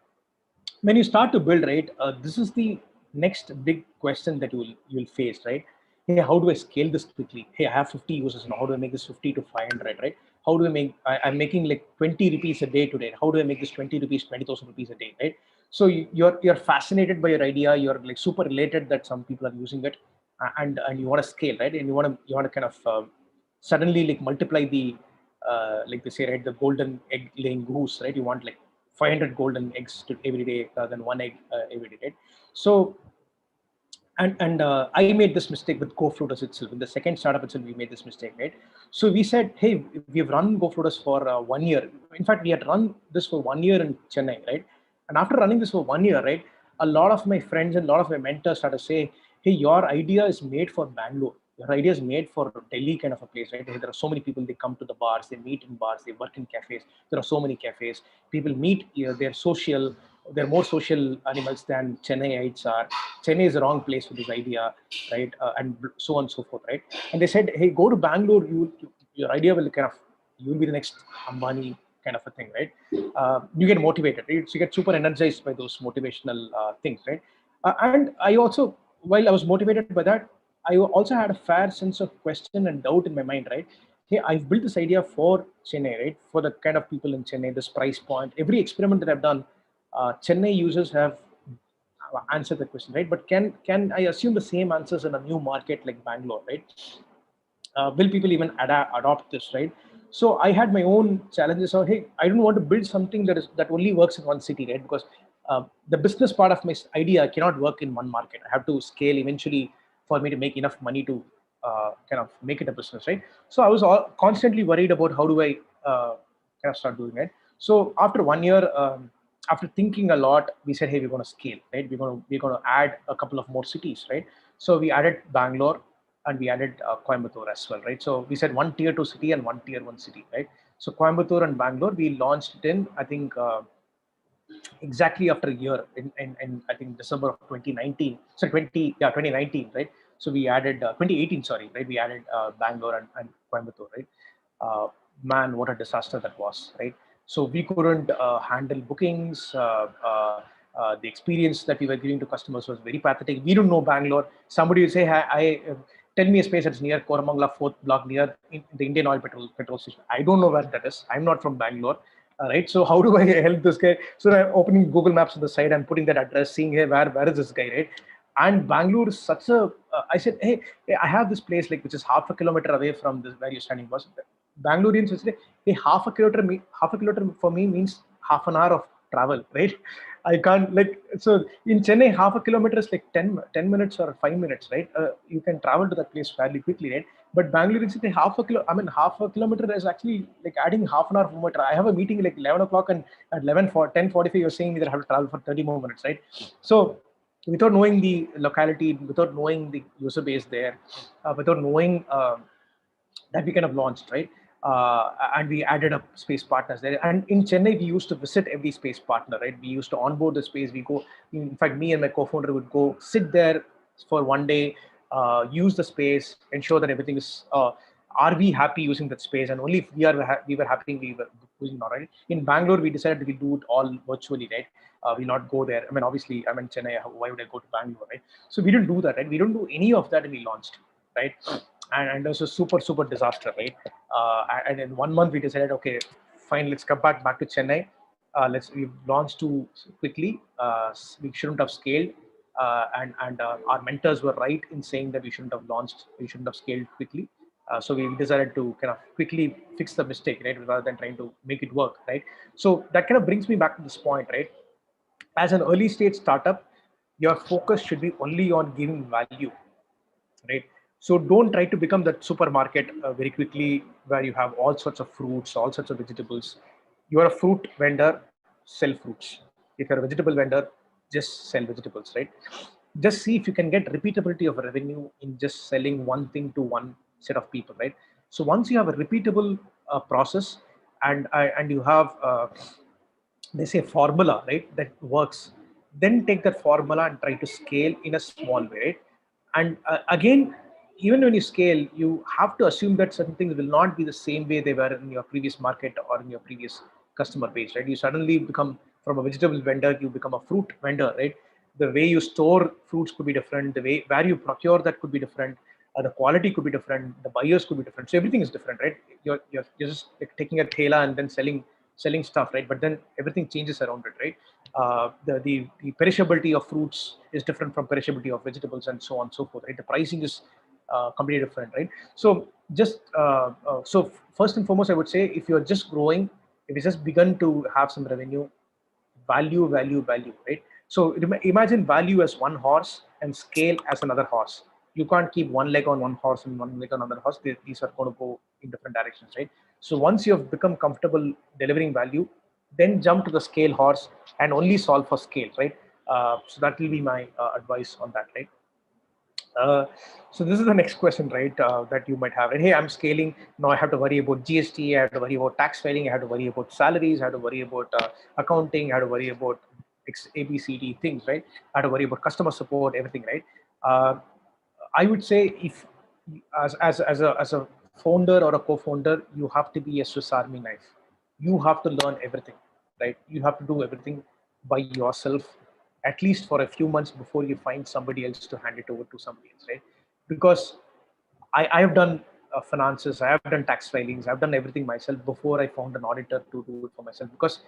B: when you start to build, right, this is the next big question that you'll face, right? Hey, how do I scale this quickly? Hey, I have 50 users now. How do I make this 50 to 500, right? How do I make? I'm making like 20 rupees a day today. How do I make this 20 rupees, 20,000 rupees a day, right? So you're fascinated by your idea. You're like super related that some people are using it, and you want to scale, right? And you want to kind of suddenly like multiply the like they say, right, the golden egg laying goose, right? You want like 500 golden eggs every day rather than one egg every day, right? So and I made this mistake with GoFloaters itself. In the second startup itself, we made this mistake, right? So we said, hey, we've run GoFloaters for 1 year. In fact, we had run this for 1 year in Chennai, right? And after running this for 1 year, right, a lot of my friends and a lot of my mentors started to say, hey, your idea is made for Bangalore. Your idea is made for Delhi kind of a place, right? There are so many people, they come to the bars, they meet in bars, they work in cafes. There are so many cafes. People meet here, they're social. They're more social animals than Chennaiites are. Chennai is the wrong place for this idea, right? And so on and so forth, right? And they said, hey, go to Bangalore. Your idea will kind of, you'll be the next Ambani kind of a thing, right? You get motivated, right? So you get super energized by those motivational things, right? And I also, while I was motivated by that, I also had a fair sense of question and doubt in my mind, right? Hey, I've built this idea for Chennai, right? For the kind of people in Chennai, this price point, every experiment that I've done, Chennai users have answered the question, right? But can I assume the same answers in a new market like Bangalore, right? Will people even adopt this, right? So I had my own challenges of, hey, I don't want to build something that only works in one city, right? Because the business part of my idea cannot work in one market. I have to scale eventually for me to make enough money to kind of make it a business, right? So I was constantly worried about how do I kind of start doing it. So after 1 year, after thinking a lot, we said, hey, we're going to scale, right? We're going to add a couple of more cities, right? So we added Bangalore and we added Coimbatore as well, right? So we said 1 tier 2 city and 1 tier 1 city, right? So Coimbatore and Bangalore, we launched it in, I think, exactly after a year in I think December of 2019. So 2019, right? So we added 2018, sorry, right? We added Bangalore and Coimbatore, right? Man, what a disaster that was, right? So we couldn't handle bookings. The experience that we were giving to customers was very pathetic. We don't know Bangalore. Somebody would say, I tell me a space that's near Koramangala 4th block, near the Indian Oil petrol station. I don't know where that is. I'm not from Bangalore. Right. So how do I help this guy? So I'm opening Google Maps on the side and putting that address, seeing, hey, where is this guy, right? And Bangalore is such a, I said, hey, I have this place like which is half a kilometer away from this where you're standing. Was Bangaloreans would say, hey, half a kilometer for me means half an hour of travel, right? I can't like, so in Chennai, half a kilometer is like 10 minutes or 5 minutes, right? You can travel to that place fairly quickly, right? But Bangalore city, half a kilometer is actually like adding half an hour more. I have a meeting like 11 o'clock and at 10:45, you're saying that I have to travel for 30 more minutes, right? So without knowing the locality, without knowing the user base there, without knowing that we kind of launched, right? And we added up space partners there. And in Chennai, we used to visit every space partner, right? We used to onboard the space. We go, in fact, me and my co-founder would go sit there for one day, use the space, ensure that everything is, are we happy using that space? And only if we were happy, we were using it, right? In Bangalore, we decided we do it all virtually, right? We'll not go there. I mean, obviously, I'm in Chennai. Why would I go to Bangalore, right? So we didn't do that, right? We don't do any of that and we launched, right? And it was a super disaster, right? And in 1 month we decided, okay, fine, let's come back to Chennai. We've launched too quickly. We shouldn't have scaled, and our mentors were right in saying that we shouldn't have scaled quickly. So we decided to kind of quickly fix the mistake, right, rather than trying to make it work, right? So that kind of brings me back to this point, right? As an early stage startup, your focus should be only on giving value, right? So don't try to become that supermarket very quickly where you have all sorts of fruits, all sorts of vegetables. You are a fruit vendor, sell fruits. If you're a vegetable vendor, just sell vegetables, right? Just see if you can get repeatability of revenue in just selling one thing to one set of people, right? So once you have a repeatable process and you have they say formula, right, that works, then take that formula and try to scale in a small way, right? And again, even when you scale, you have to assume that certain things will not be the same way they were in your previous market or in your previous customer base, right? You suddenly become, from a vegetable vendor, you become a fruit vendor, right? The way you store fruits could be different, the way where you procure that could be different, the quality could be different, the buyers could be different, so everything is different, right? You're just like taking a thela and then selling stuff, right? But then everything changes around it, right? The perishability of fruits is different from perishability of vegetables, and so on and so forth, right? The pricing is completely different, right? So just so first and foremost, I would say, if you're just growing, if you just begun to have some revenue, value, right? So imagine value as one horse and scale as another horse. You can't keep one leg on one horse and one leg on another horse. These are going to go in different directions, right? So once you have become comfortable delivering value, then jump to the scale horse and only solve for scale, right? So that will be my advice on that, right? So this is the next question, right, that you might have. And hey, I'm scaling. Now I have to worry about GST. I have to worry about tax filing. I have to worry about salaries. I have to worry about accounting. I have to worry about ABCD things, right? I have to worry about customer support, everything, right? I would say, if as a founder or a co-founder, you have to be a Swiss Army knife. You have to learn everything, right? You have to do everything by yourself, at least for a few months before you find somebody else to hand it over to somebody else, right? Because I have done finances, I have done tax filings, I've done everything myself before I found an auditor to do it for myself, because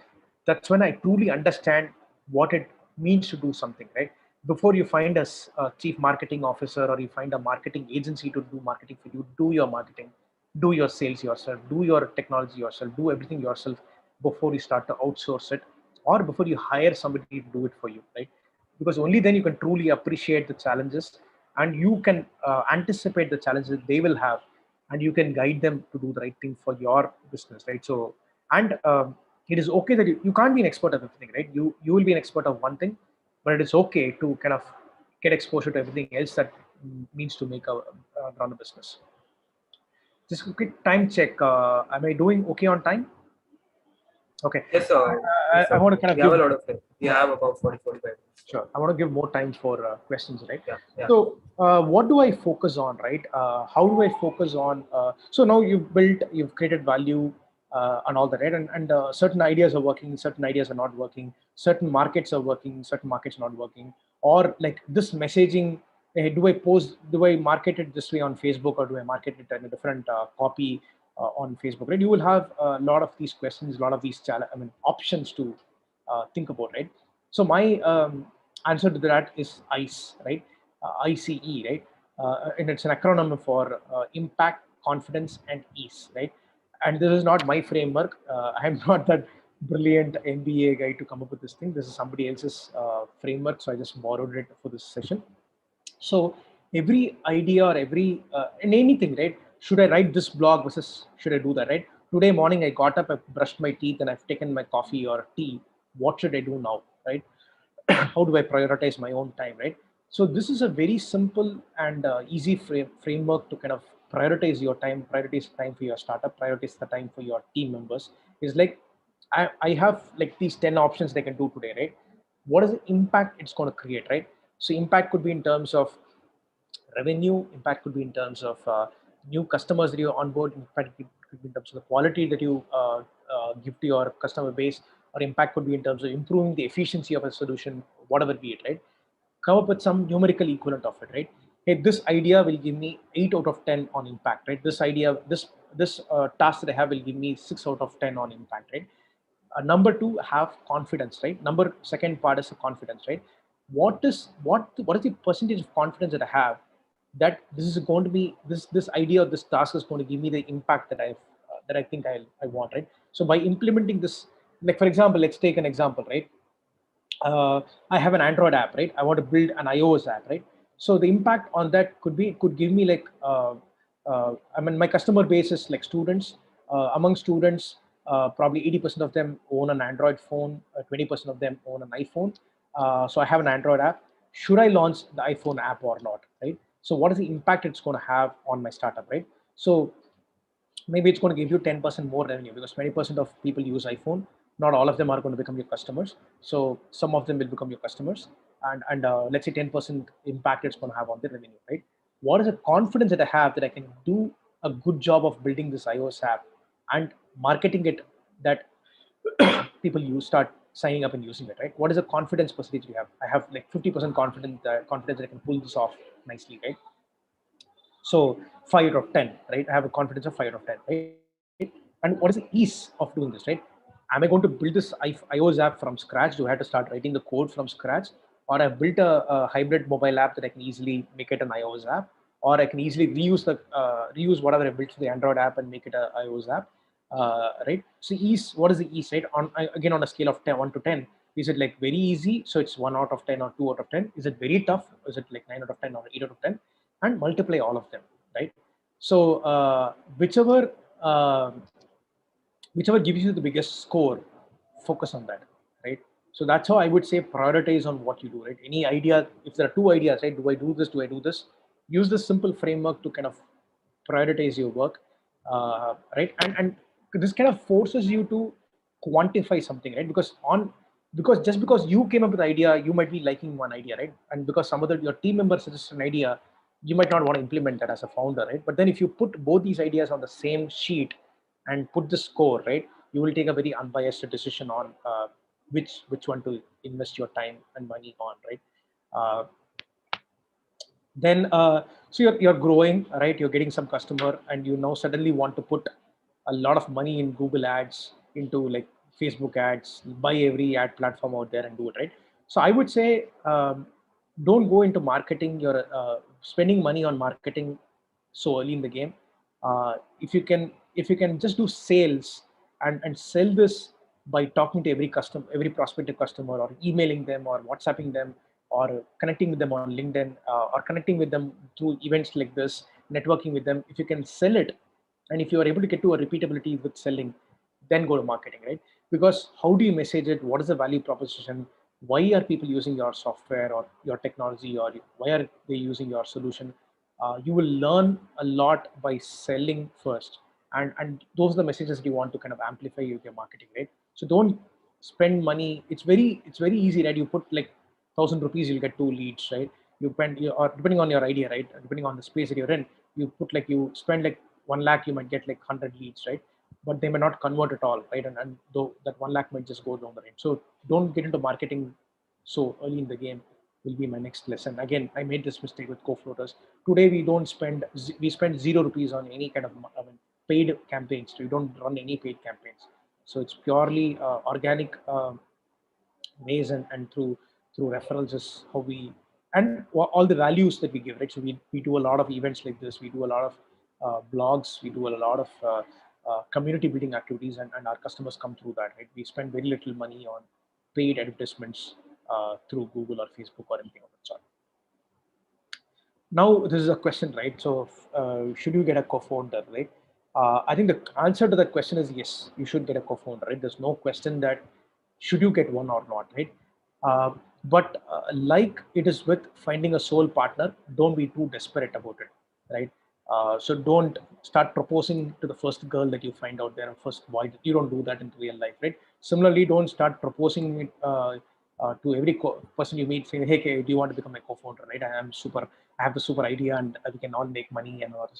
B: that's when I truly understand what it means to do something, right? Before you find a chief marketing officer or you find a marketing agency to do marketing for you, do your marketing, do your sales yourself, do your technology yourself, do everything yourself before you start to outsource it, or before you hire somebody to do it for you, right? Because only then you can truly appreciate the challenges, and you can anticipate the challenges they will have, and you can guide them to do the right thing for your business, right? So, and it is okay that you can't be an expert of everything, right? You will be an expert of one thing, but it is okay to kind of get exposure to everything else that means to make a run a business. Just a quick time check. Am I doing okay on time? Okay.
C: Yes, sir.
B: I want to kind of
C: we have a lot of time. We have about 45 minutes.
B: Sure. I want to give more time for questions, right?
C: Yeah.
B: So what do I focus on, right? How do I focus on? So now you've created value and all that, right? And certain ideas are working, certain ideas are not working, certain markets are working, certain markets are not working, or like this messaging do I market it this way on Facebook, or do I market it in a different copy on Facebook, right? You will have a lot of these questions, a lot of these options to think about, right? So my answer to that is ICE, right? ICE, right? And it's an acronym for impact, confidence, and ease, right? And this is not my framework. I'm not that brilliant MBA guy to come up with this thing. This is somebody else's framework, so I just borrowed it for this session. So every idea or every in anything, right? Should I write this blog versus should I do that, right? Today morning I got up, I brushed my teeth, and I've taken my coffee or tea. What should I do now, right? How do I prioritize my own time, right? So this is a very simple and easy framework to kind of prioritize your time, prioritize time for your startup, prioritize the time for your team members. Is like I have like these 10 options they can do today, right? What is the impact it's going to create, right? So impact could be in terms of revenue, impact could be in terms of new customers that you onboard, impact could be in terms of the quality that you give to your customer base, or impact could be in terms of improving the efficiency of a solution, whatever be it, right? Come up with some numerical equivalent of it, right? Hey, this idea will give me 8 out of 10 on impact, right? This idea, this task that I have will give me 6 out of 10 on impact, right? Number two, have confidence, right? Second part is the confidence, right? What is the percentage of confidence that I have that this is going to be this idea or this task is going to give me the impact that I think I want, right? So by implementing this, like for example, let's take an example, right? I have an Android app, right? I want to build an iOS app, right? So the impact on that could give me like my customer base is like students. Among students, probably 80% of them own an Android phone, 20% of them own an iPhone. So I have an Android app. Should I launch the iPhone app or not, right? So what is the impact it's going to have on my startup, right? So maybe it's going to give you 10% more revenue because 20% of people use iPhone. Not all of them are going to become your customers. So some of them will become your customers. And let's say 10% impact it's going to have on the revenue, right? What is the confidence that I have that I can do a good job of building this iOS app and marketing it, that people start signing up and using it, right? What is the confidence percentage we have? I have like 50% confidence that I can pull this off nicely, right? So 5 out of 10, right? I have a confidence of 5 out of 10, right? And what is the ease of doing this, right? Am I going to build this iOS app from scratch? Do I have to start writing the code from scratch? Or I've built a hybrid mobile app that I can easily make it an iOS app, or I can easily reuse whatever I built for the Android app and make it an iOS app, right? So ease, what is the ease, right? Again, on a scale of 1 to 10, is it like very easy? So it's 1 out of 10 or 2 out of 10. Is it very tough? Is it like 9 out of 10 or 8 out of 10? And multiply all of them, right? So uh, whichever gives you the biggest score, focus on that, right? So that's how I would say prioritize on what you do, right? Any idea, if there are two ideas, right? Do I do this? Do I do this? Use this simple framework to kind of prioritize your work, right? And this kind of forces you to quantify something, right? Because just because you came up with the idea, you might be liking one idea, right? And because some other your team member suggests an idea, you might not want to implement that as a founder, right? But then if you put both these ideas on the same sheet and put the score, right, you will take a very unbiased decision on which one to invest your time and money on, right? Uh, then so you're growing, right? You're getting some customer, and you now suddenly want to put a lot of money in Google ads, into like Facebook ads, buy every ad platform out there and do it, right? So I would say don't go into marketing your spending money on marketing so early in the game. If you can just do sales and sell this by talking to every prospective customer, or emailing them, or WhatsApping them, or connecting with them on LinkedIn, or connecting with them through events like this, networking with them. If you can sell it, and if you are able to get to a repeatability with selling, then go to marketing, right? Because how do you message it? What is the value proposition? Why are people using your software or your technology, or why are they using your solution? You will learn a lot by selling first, and those are the messages that you want to kind of amplify with your marketing, right? So don't spend money. It's very easy, right? You put like 1,000 rupees, you'll get 2 leads, right? Or depending on your idea, right? Depending on the space that you're in, you spend like 1 lakh, you might get like 100 leads, right? But they may not convert at all, right? And though that 1 lakh might just go down the range. So don't get into marketing so early in the game. will be my next lesson. Again, I made this mistake with GoFloaters. Today we spend 0 rupees on any kind of paid campaigns. We don't run any paid campaigns. So it's purely organic ways, and through referrals is how we, and all the values that we give, right? So we do a lot of events like this. We do a lot of blogs. We do a lot of community building activities, and our customers come through that, right? We spend very little money on paid advertisements through Google or Facebook or anything of that sort. Now, this is a question, right? So should you get a co-founder, right? I think the answer to that question is yes, you should get a co-founder, right? There's no question that should you get one or not, right? But like it is with finding a soul partner, don't be too desperate about it, right? So don't start proposing to the first girl that you find out there, or first boy. You don't do that in real life, right? Similarly, don't start proposing it to every person you meet, saying, "Hey, do you want to become my co-founder?" Right? I have the super idea, and we can all make money and all.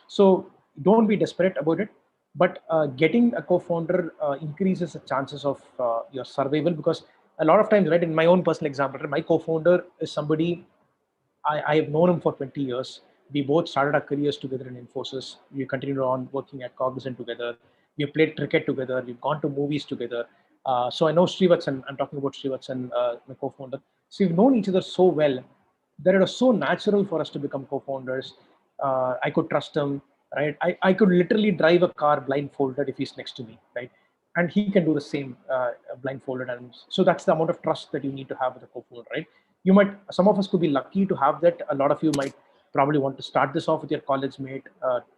B: So don't be desperate about it. But getting a co-founder increases the chances of your survival, because a lot of times, right? In my own personal example, my co-founder is somebody I have known him for 20 years. We both started our careers together in Infosys. We continued on working at Cognizant together. We played cricket together. We've gone to movies together. So I know Srivatsan. I'm talking about Srivatsan, my co-founder. So we've known each other so well that it was so natural for us to become co-founders. I could trust him, right? I could literally drive a car blindfolded if he's next to me, right? And he can do the same blindfolded. And so that's the amount of trust that you need to have with a co-founder, right? Some of us could be lucky to have that. A lot of you might probably want to start this off with your college mate,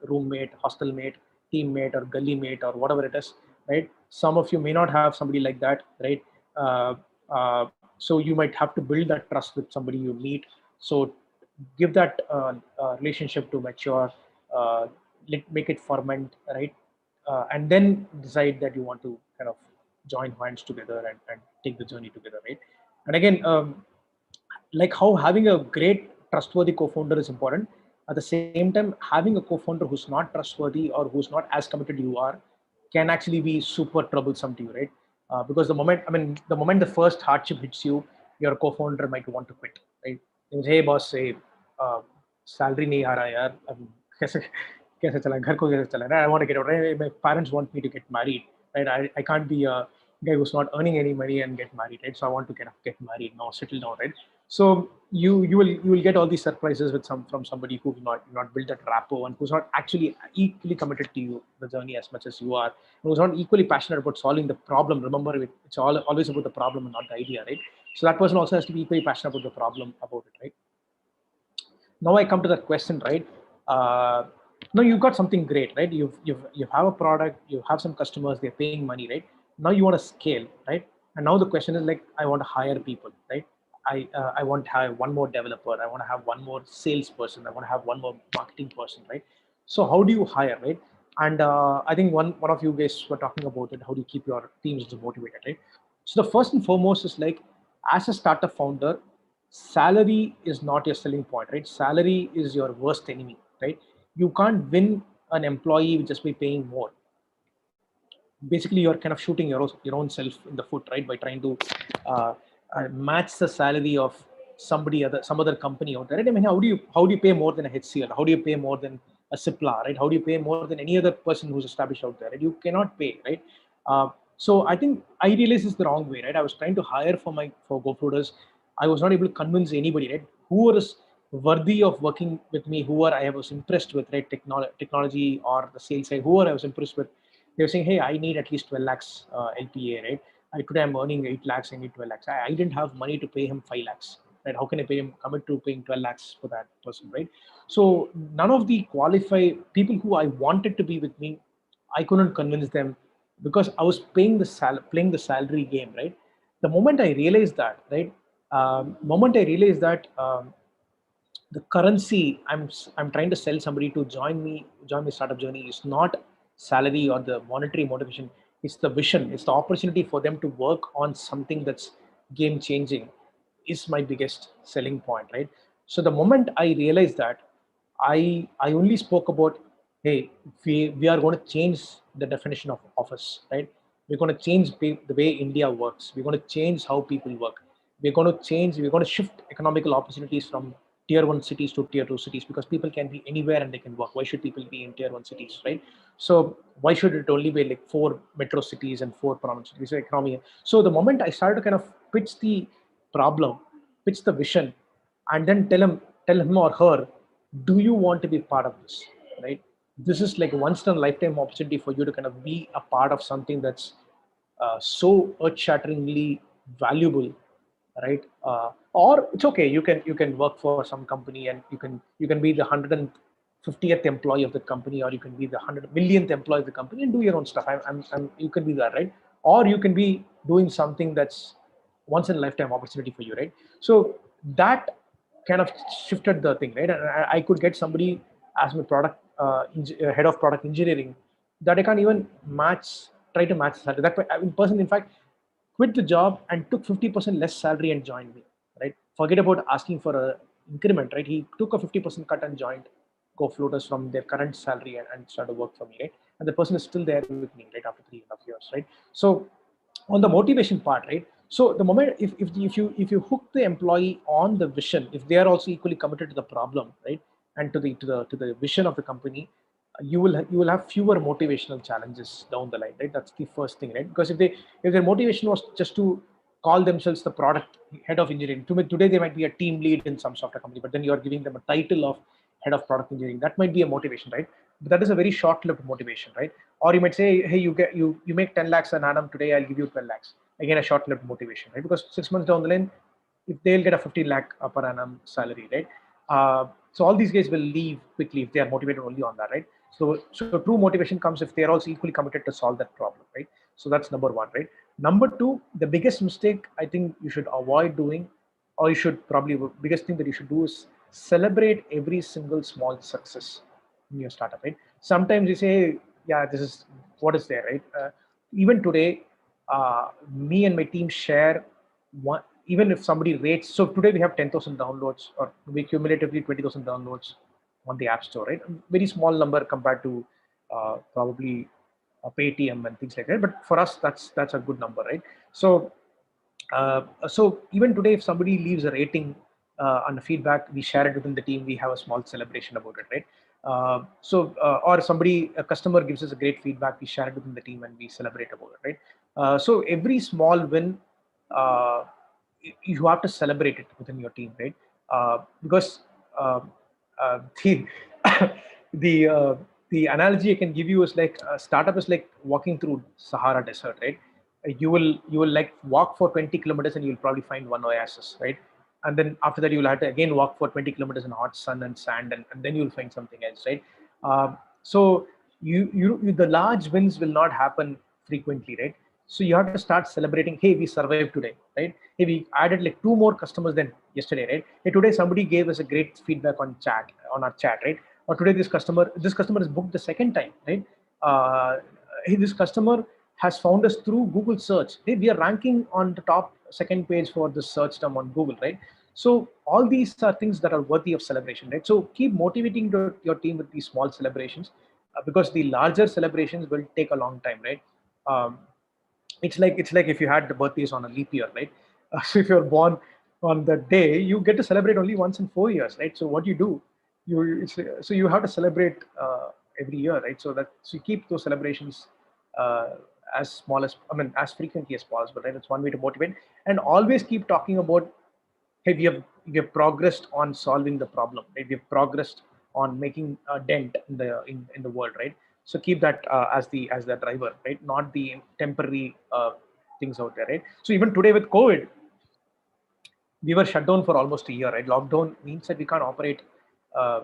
B: roommate, hostel mate, teammate, or gully mate, or whatever it is, right? Some of you may not have somebody like that, right? So you might have to build that trust with somebody you meet. So give that relationship to mature, make it ferment, right? And then decide that you want to kind of join hands together and take the journey together, right? And again, like how having a great trustworthy co-founder is important, at the same time having a co-founder who's not trustworthy or who's not as committed you are can actually be super troublesome to you, right? Because the moment the first hardship hits you, your co-founder might want to quit, right? He say, hey boss, say salary nahi aa raha yaar, kaise chala, ghar ko kaise chala, right? I want to get out, right? My parents want me to get married, right? I can't be a guy who's not earning any money and get married, right? So I want to get married now, settle down, right? So you will get all these surprises from somebody who will not build that rapport, and who's not actually equally committed to you, the journey, as much as you are, and who's not equally passionate about solving the problem. Remember, it's always about the problem and not the idea, right? So that person also has to be equally passionate about the problem, about it, right? Now I come to that question, right? Now you've got something great, right? You have a product, you have some customers, they're paying money, right? Now you want to scale, right? And now the question is like, I want to hire people, right? I want to have one more developer, I want to have one more salesperson, I want to have one more marketing person, right? So how do you hire, right? And I think one of you guys were talking about it. How do you keep your teams motivated, right? So the first and foremost is like, as a startup founder, salary is not your selling point, right? Salary is your worst enemy, right? You can't win an employee just by paying more. Basically, you're kind of shooting your own self in the foot, right? By trying to match the salary of some other company out there, right? I mean, how do you pay more than a HCL? How do you pay more than a Cipla, right? How do you pay more than any other person who's established out there, right? You cannot pay, right? So I think I realized this the wrong way, right? I was trying to hire for GoFloaters. I was not able to convince anybody, right? Who was worthy of working with me, I was impressed with, right? Technology or the sales side, I was impressed with. They were saying, hey, I need at least 12 lakhs LPA, right? Today I'm earning 8 lakhs, I need 12 lakhs. I didn't have money to pay him 5 lakhs, right? How can I commit to paying 12 lakhs for that person, right? So none of the qualified people who I wanted to be with me, I couldn't convince them, because I was playing the salary game, right? The moment I realized that, right? The currency I'm trying to sell somebody to join my startup journey is not salary or the monetary motivation. It's the vision. It's the opportunity for them to work on something that's game changing is my biggest selling point, right? So the moment I realized that, I only spoke about, hey, we are going to change the definition of office, right? We're going to change the way India works. We're going to change how people work. we're going to change, we're going to shift economical opportunities from tier 1 cities to tier 2 cities, because people can be anywhere and they can work. Why should people be in tier 1 cities, right? So why should it only be like 4 metro cities and 4 province cities? Economy. So the moment I started to kind of pitch the problem, pitch the vision, and then tell him or her, do you want to be part of this, right? This is like a once in a lifetime opportunity for you to kind of be a part of something that's so earth-shatteringly valuable, right? Or it's okay, you can work for some company and you can be the 150th employee of the company, or you can be the 100 millionth employee of the company and do your own stuff. You can be that, right? Or you can be doing something that's once in a lifetime opportunity for you, right? So that kind of shifted the thing, right? And I could get somebody as my head of product engineering that I can't even try to match salary. That person, in fact, quit the job and took 50% less salary and joined me, right? Forget about asking for a increment, right? He took a 50% cut and joined GoFloaters from their current salary and started work for me, right? And the person is still there with me, right, after 3.5 years, right? So on the motivation part, right? So the moment if you hook the employee on the vision, if they are also equally committed to the problem, right, and to the vision of the company, you will have fewer motivational challenges down the line, right? That's the first thing, right? Because if their motivation was just to call themselves the product head of engineering, today they might be a team lead in some software company, but then you are giving them a title of head of product engineering. That might be a motivation, right? But that is a very short-lived motivation, right? Or you might say, hey, you make 10 lakhs an annum today, I'll give you 12 lakhs. Again, a short-lived motivation, right? Because 6 months down the line, if they'll get a 15 lakh per annum salary, right? So all these guys will leave quickly if they are motivated only on that, right? So true motivation comes if they are also equally committed to solve that problem, right? So that's number one, right? Number two, the biggest mistake I think you should avoid doing, or you should probably, biggest thing that you should do is celebrate every single small success in your startup, right? Sometimes you say, yeah, this is what is there, right? Even today, me and my team share one, even if somebody rates, so today we have 10,000 downloads, or we cumulatively 20,000 downloads on the App Store, right? Very small number compared to probably a Paytm and things like that. But for us, that's a good number, right? So even today, if somebody leaves a rating and a feedback, we share it within the team. We have a small celebration about it, right? Or a customer gives us a great feedback, we share it within the team and we celebrate about it, right? So every small win, you have to celebrate it within your team, right? Because the the the analogy I can give you is like a startup is like walking through Sahara Desert, right? You will like walk for 20 kilometers and you'll probably find one oasis, right? And then after that you'll have to again walk for 20 kilometers in hot sun and sand, and then you'll find something else, right? So the large wins will not happen frequently, right? So you have to start celebrating, hey, we survived today, right? Hey, we added like 2 more customers than yesterday, right? Hey, today somebody gave us a great feedback on our chat, right? Or today this customer is booked the second time, right? Hey, this customer has found us through Google search. Hey, we are ranking on the top second page for the search term on Google, right? So all these are things that are worthy of celebration, right? So keep motivating your team with these small celebrations, because the larger celebrations will take a long time, right? It's like if you had the birthdays on a leap year, right? So if you're born on the day, you get to celebrate only once in 4 years, right? So what you do, so you have to celebrate every year, right? So you keep those celebrations as small as, I mean, as frequently as possible, right? It's one way to motivate, and always keep talking about, hey, we have progressed on solving the problem, right? We have progressed on making a dent in the world, right? So keep that as the driver, right? Not the temporary things out there, right? So even today with COVID, we were shut down for almost a year, right? Lockdown means that we can't operate.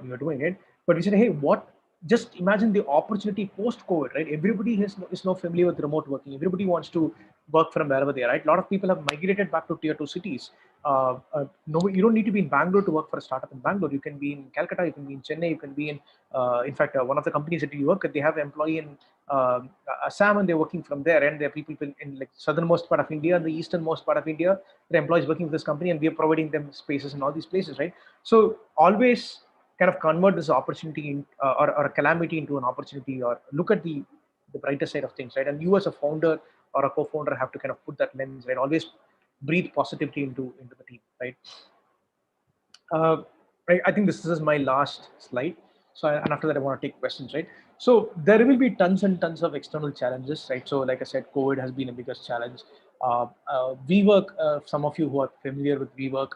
B: We were doing it, but we said, hey, what? Just imagine the opportunity post-COVID, right? Everybody is now familiar with remote working. Everybody wants to work from wherever they are, right? A lot of people have migrated back to tier 2 cities. No, you don't need to be in Bangalore to work for a startup in Bangalore. You can be in Calcutta, you can be in Chennai, you can be in fact, one of the companies that we work at, they have an employee in Assam, and they're working from there. And there are people in like southernmost part of India and the easternmost part of India. The employees working with this company, and we are providing them spaces in all these places, right? So always kind of convert this opportunity or a calamity into an opportunity, or look at the brighter side of things, right? And you as a founder or a co-founder have to kind of put that lens, right? Always breathe positivity into the team, right? I think this is my last slide. So, and after that, I want to take questions, right? So there will be tons and tons of external challenges, right? So like I said, COVID has been a biggest challenge. WeWork, some of you who are familiar with WeWork,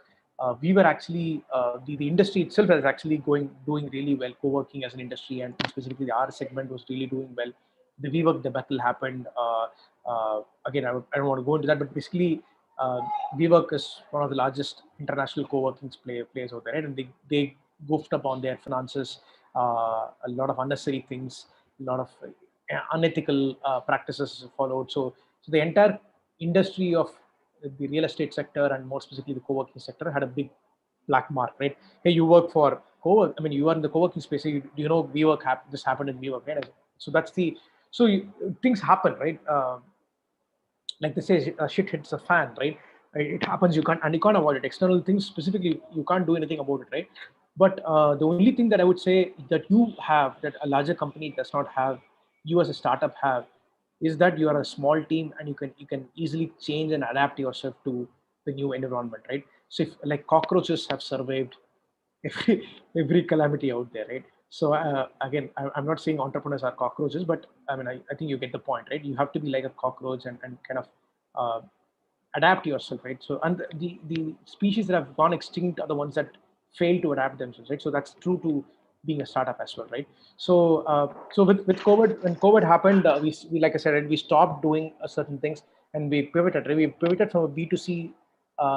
B: we were actually, the industry itself is actually doing really well, co-working as an industry, and specifically our segment was really doing well. The WeWork debacle happened. Again, I don't want to go into that, but basically, WeWork is one of the largest international co-working players out there, right? And they goofed up on their finances, a lot of unnecessary things, a lot of unethical practices followed. So the entire industry of the real estate sector, and more specifically the co-working sector, had a big black mark, right? Hey, you work for co-work. I mean, you are in the co-working space. So do you know WeWork? This happened in WeWork, right? So that's the things happen, right? Like they say, shit hits a fan, right? It happens. You can't avoid it. External things specifically, you can't do anything about it, right? But the only thing that I would say that you have that a larger company does not have, you as a startup have, is that you are a small team and you can easily change and adapt yourself to the new environment, right? So if like cockroaches have survived every calamity out there, right? So again, I'm not saying entrepreneurs are cockroaches, but I mean, I think you get the point, right? You have to be like a cockroach and kind of uh, adapt yourself, right? So, and the species that have gone extinct are the ones that fail to adapt themselves, right? So that's true to being a startup as well, right? So so with COVID, when COVID happened, we like I said, right, we stopped doing certain things and we pivoted, right? We pivoted from a B2C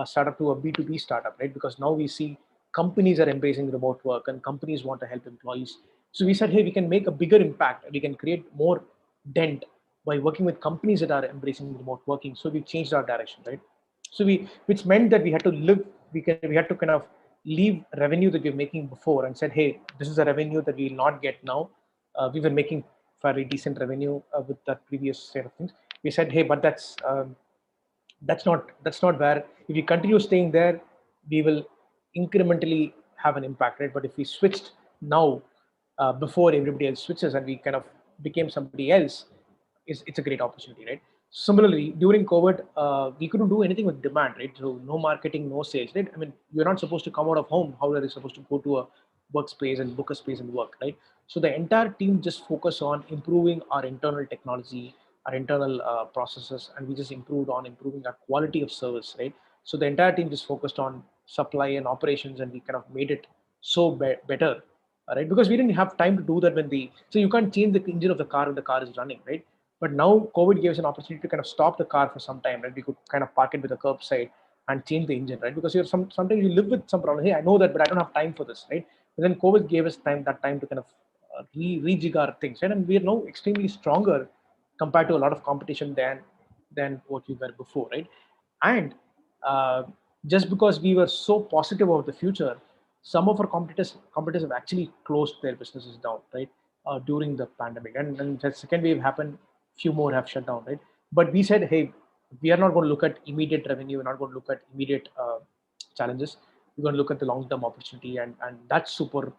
B: startup to a B2B startup, right? Because now we see companies are embracing remote work and companies want to help employees. So we said, hey, we can make a bigger impact. We can create more dent by working with companies that are embracing remote working. So we changed our direction, right? So which meant that we had to we had to kind of leave revenue that we were making before and said, hey, this is a revenue that we will not get now. We were making fairly decent revenue with that previous set of things. We said, hey, but that's not where, if we continue staying there, we will incrementally have an impact, right? But if we switched now, before everybody else switches and we kind of became somebody else, it's a great opportunity, right? Similarly, during COVID, we couldn't do anything with demand, right? So no marketing, no sales, right? I mean, you're not supposed to come out of home. How are you supposed to go to a workspace and book a space and work, right? So the entire team just focused on improving our internal technology, our internal processes, and we just improved on improving our quality of service, right? So the entire team just focused on supply and operations, and we kind of made it so better, right? Because we didn't have time to do that so you can't change the engine of the car when the car is running, right? But now COVID gave us an opportunity to kind of stop the car for some time, right? We could kind of park it with a curbside and change the engine, right? Because sometimes you live with some problem. Hey, I know that, but I don't have time for this, right? But then COVID gave us that time to kind of rejig our things, right? And we are now extremely stronger compared to a lot of competition than what we were before, right? And uh, just because we were so positive about the future, some of our competitors have actually closed their businesses down, right? During the pandemic, and then the second wave happened, few more have shut down, right? But we said, hey, we are not going to look at immediate revenue, we're not going to look at immediate challenges. We're going to look at the long-term opportunity, and that's super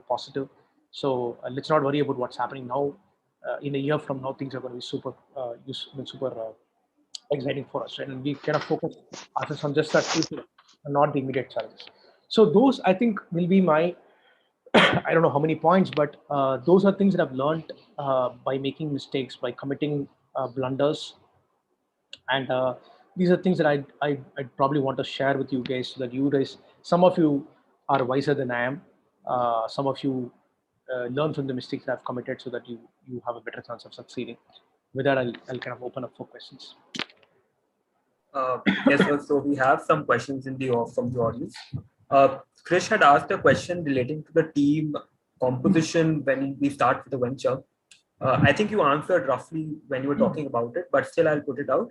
B: positive. So let's not worry about what's happening now. In a year from now, things are going to be super exciting for us, right? And we kind of focus ourselves on just that future and not the immediate challenges. So those, I think, will be my I don't know how many points, but those are things that I've learned by making mistakes, by committing blunders, and these are things that I'd probably want to share with you guys, so that you guys, some of you are wiser than I am, some of you learn from the mistakes that I've committed, so that you have a better chance of succeeding. With that, I'll kind of open up for questions.
C: Yes, sir. So we have some questions from the audience. Krish had asked a question relating to the team composition when we start with the venture. I think you answered roughly when you were talking about it, but still I'll put it out.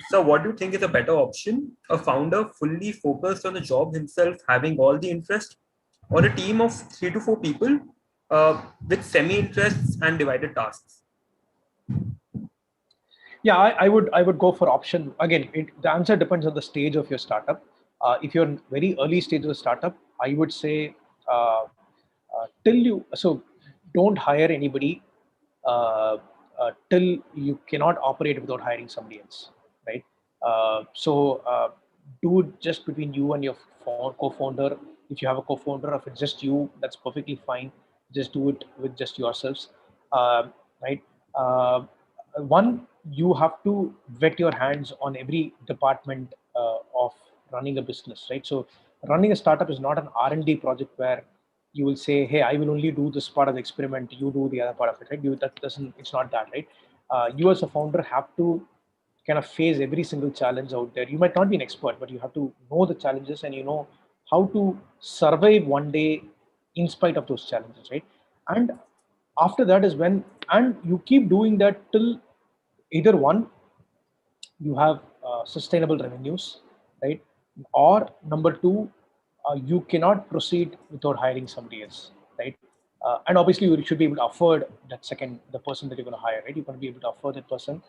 C: So what do you think is a better option? A founder fully focused on the job himself, having all the interest, or a team of 3 to 4 people with semi-interests and divided tasks?
B: Yeah, I would go for option. Again, the answer depends on the stage of your startup. If you're in very early stage of the startup, I would say don't hire anybody till you cannot operate without hiring somebody else, right? So do it just between you and your co-founder. If you have a co-founder, if it's just you, that's perfectly fine. Just do it with just yourselves, right? One, you have to wet your hands on every department of running a business, right? So running a startup is not an R&D project where you will say, hey, I will only do this part of the experiment, you do the other part of it, right? That doesn't, it's not that, right? You as a founder have to kind of face every single challenge out there. You might not be an expert, but you have to know the challenges and you know how to survive one day in spite of those challenges, right? And after that is when, and you keep doing that till either one, you have sustainable revenues, right? Or number two, you cannot proceed without hiring somebody else, right? And obviously, you should be able to afford the person that you're going to hire, right? You're going to be able to afford that person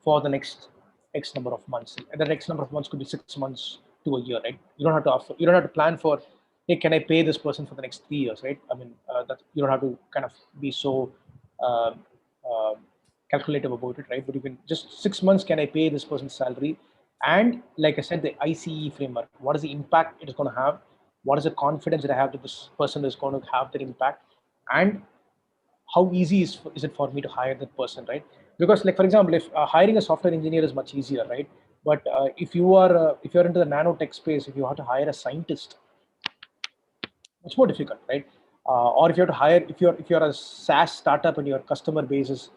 B: for the next X number of months. And the next number of months could be 6 months to a year, right? You don't have to plan for, hey, can I pay this person for the next 3 years, right? I mean, that you don't have to kind of be so uh, uh, calculative about it, right? But you can just 6 months, can I pay this person's salary? And like I said, the ICE framework, what is the impact it is going to have? What is the confidence that I have that this person is going to have that impact? And how easy is it for me to hire that person, right? Because like, for example, if hiring a software engineer is much easier, right? But if you're into the nanotech space, if you have to hire a scientist, much more difficult, right? Or if you have to hire, if you're a SaaS startup and your customer base is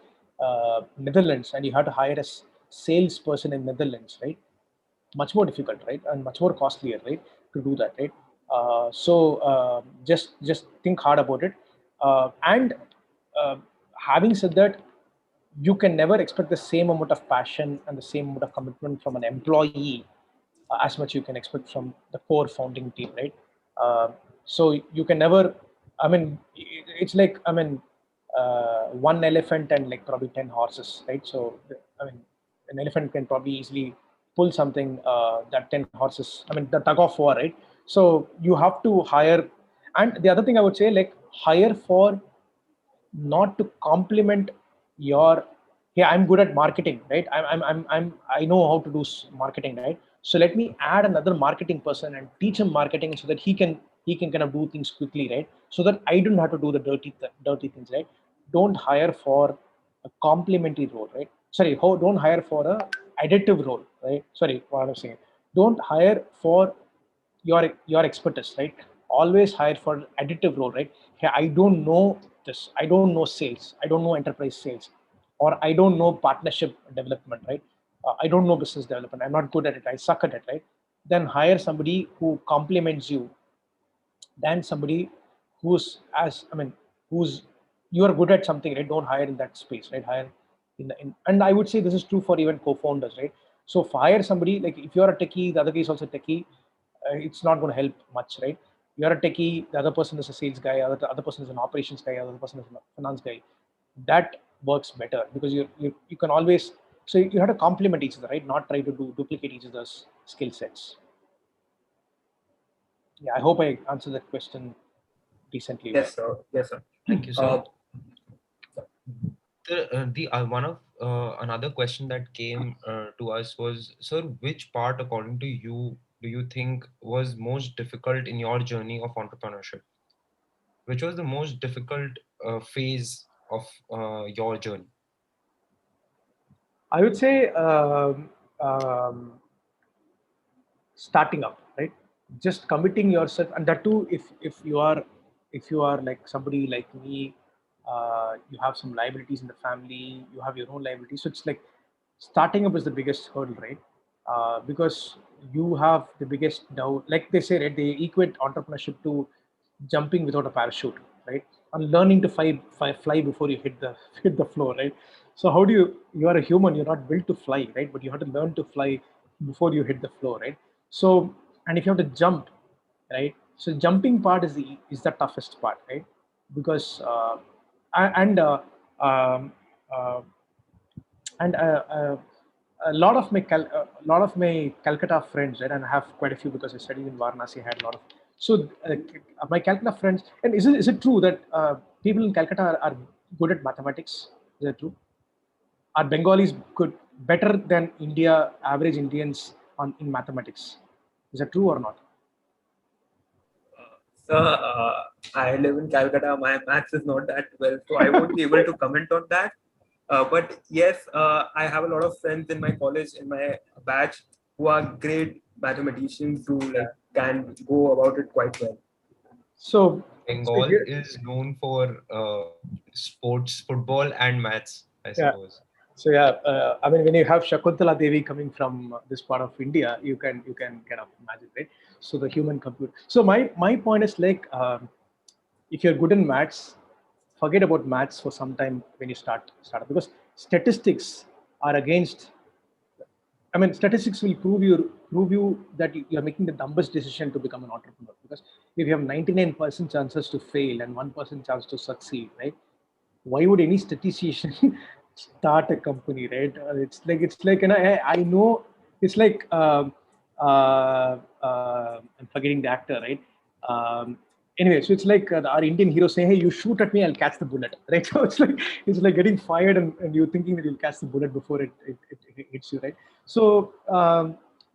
B: Netherlands and you have to hire a salesperson in Netherlands, right? Much more difficult, right? And much more costlier, right? To do that, right? Just think hard about it. And having said that, you can never expect the same amount of passion and the same amount of commitment from an employee as much you can expect from the core founding team, right? So you can never, I mean, it's like, I mean, one elephant and like probably 10 horses, right? So, I mean, an elephant can probably easily pull something that 10 horses, I mean, the tug of war, right? So you have to hire. And the other thing I would say, like, hire for not to complement your, hey, I'm good at marketing, right? I know how to do marketing, right? So let me add another marketing person and teach him marketing so that he can kind of do things quickly, right? So that I don't have to do the dirty things, right? Don't hire for a complementary role, right? Sorry, don't hire for a additive role, right? Sorry, what I'm saying. Don't hire for your expertise, right? Always hire for additive role, right? Hey, I don't know this, I don't know sales, I don't know enterprise sales, or I don't know partnership development, right? I don't know business development, I'm not good at it, I suck at it, right? Then hire somebody who complements you than somebody who's as, I mean, who's, you are good at something, right? Don't hire in that space, right? Hire and I would say this is true for even co-founders, right? So hire somebody, like if you're a techie, the other guy is also techie, it's not going to help much, right? You're a techie, the other person is a sales guy, the other person is an operations guy, the other person is a finance guy. That works better because you can always, so you have to complement each other, right? Not try to duplicate each other's skill sets. Yeah, I hope I answered that question decently.
C: Yes, sir. Yes, sir.
A: Thank you, sir. One of another question that came to us was, sir, which part, according to you, do you think was most difficult in your journey of entrepreneurship? Which was the most difficult phase of your journey?
B: I would say starting up, right? Just committing yourself, and that too, if you are like somebody like me, you have some liabilities in the family, you have your own liabilities, so it's like starting up is the biggest hurdle, right? Because you have the biggest doubt, like they say, right? They equate entrepreneurship to jumping without a parachute, right? And learning to fly before you hit the hit the floor, right? So how do you are a human, you're not built to fly, right? But you have to learn to fly before you hit the floor, right? So, and if you have to jump, right? So jumping part is the toughest part, right? Because and um, uh, and a lot of my Calcutta friends, right? And I have quite a few because I studied in Varanasi. I had a lot of, so my Calcutta friends. And is it true that people in Calcutta are good at mathematics? Is that true? Are Bengalis good better than average Indians in mathematics. Is that true or not?
C: So I live in Calcutta. My maths is not that well, so I won't be able to comment on that. But yes, I have a lot of friends in my college, in my batch, who are great mathematicians who like can go about it quite well.
B: So
A: Bengal
B: here,
A: is known for sports, football, and maths, I
B: yeah.
A: suppose.
B: So yeah, I mean, when you have Shakuntala Devi coming from this part of India, you can kind of imagine, right? So the human computer. So my point is like, if you're good in maths, forget about maths for some time when you start up, because statistics are against. I mean, statistics will prove you that you are making the dumbest decision to become an entrepreneur, because if you have 99% chances to fail and 1% chance to succeed, right? Why would any statistician start a company, right? It's like, and I know it's like I'm forgetting the actor, right? Anyway, so it's like our Indian hero saying, "Hey, you shoot at me, I'll catch the bullet," right? So it's like getting fired and you're thinking that you'll catch the bullet before it hits you, right? So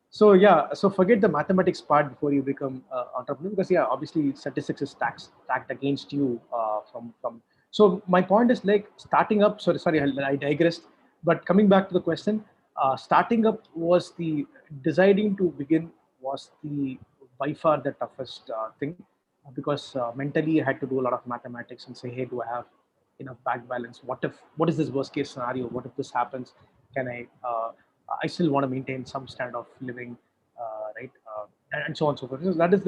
B: so yeah, so forget the mathematics part before you become entrepreneur, because yeah, obviously statistics is stacked against you from. So my point is like starting up. Sorry, I digressed. But coming back to the question, starting up was deciding to begin was the by far the toughest thing, because mentally I had to do a lot of mathematics and say, hey, do I have enough bank balance? What is this worst case scenario? What if this happens? Can I still want to maintain some standard of living, right? And so on and so forth. So that is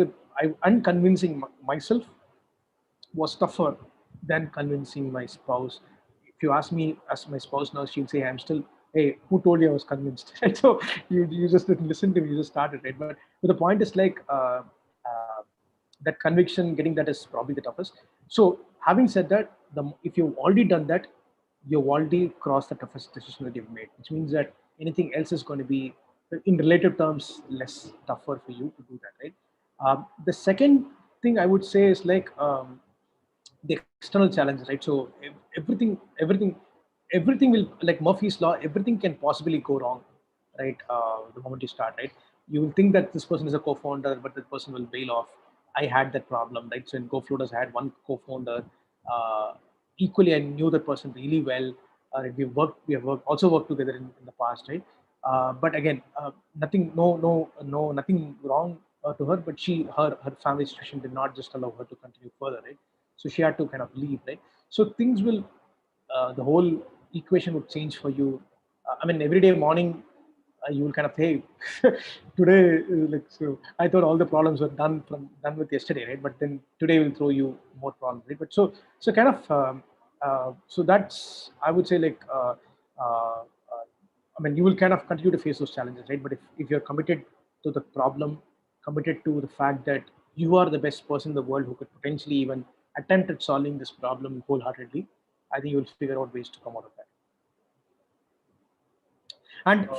B: I'm convincing myself was tougher than convincing my spouse. If you ask me, as my spouse now, she'll say, I'm still, hey, who told you I was convinced? Right? So you just didn't listen to me, you just started, right? But the point is like, that conviction, getting that is probably the toughest. So having said that, if you've already done that, you've already crossed the toughest decision that you've made, which means that anything else is going to be, in relative terms, less tougher for you to do that, right? The second thing I would say is like, the external challenges, right? So everything will, like Murphy's law, everything can possibly go wrong, right? The moment you start, right? You will think that this person is a co-founder, but the person will bail off. I had that problem, right? So in GoFloaters, I had one co-founder. Equally, I knew that person really well. We have also worked together in the past, right? But again, nothing wrong to her, but her family situation did not just allow her to continue further, right? So she had to kind of leave, right? So things will, the whole equation would change for you. I mean, every day morning, you will kind of, hey, today, like, so I thought all the problems were done with yesterday, right? But then today will throw you more problems, right? But so kind of, so that's, I would say, like, I mean, you will kind of continue to face those challenges, right? But if you're committed to the problem, committed to the fact that you are the best person in the world who could potentially even attempt at solving this problem wholeheartedly, I think you will figure out ways to come out of that. And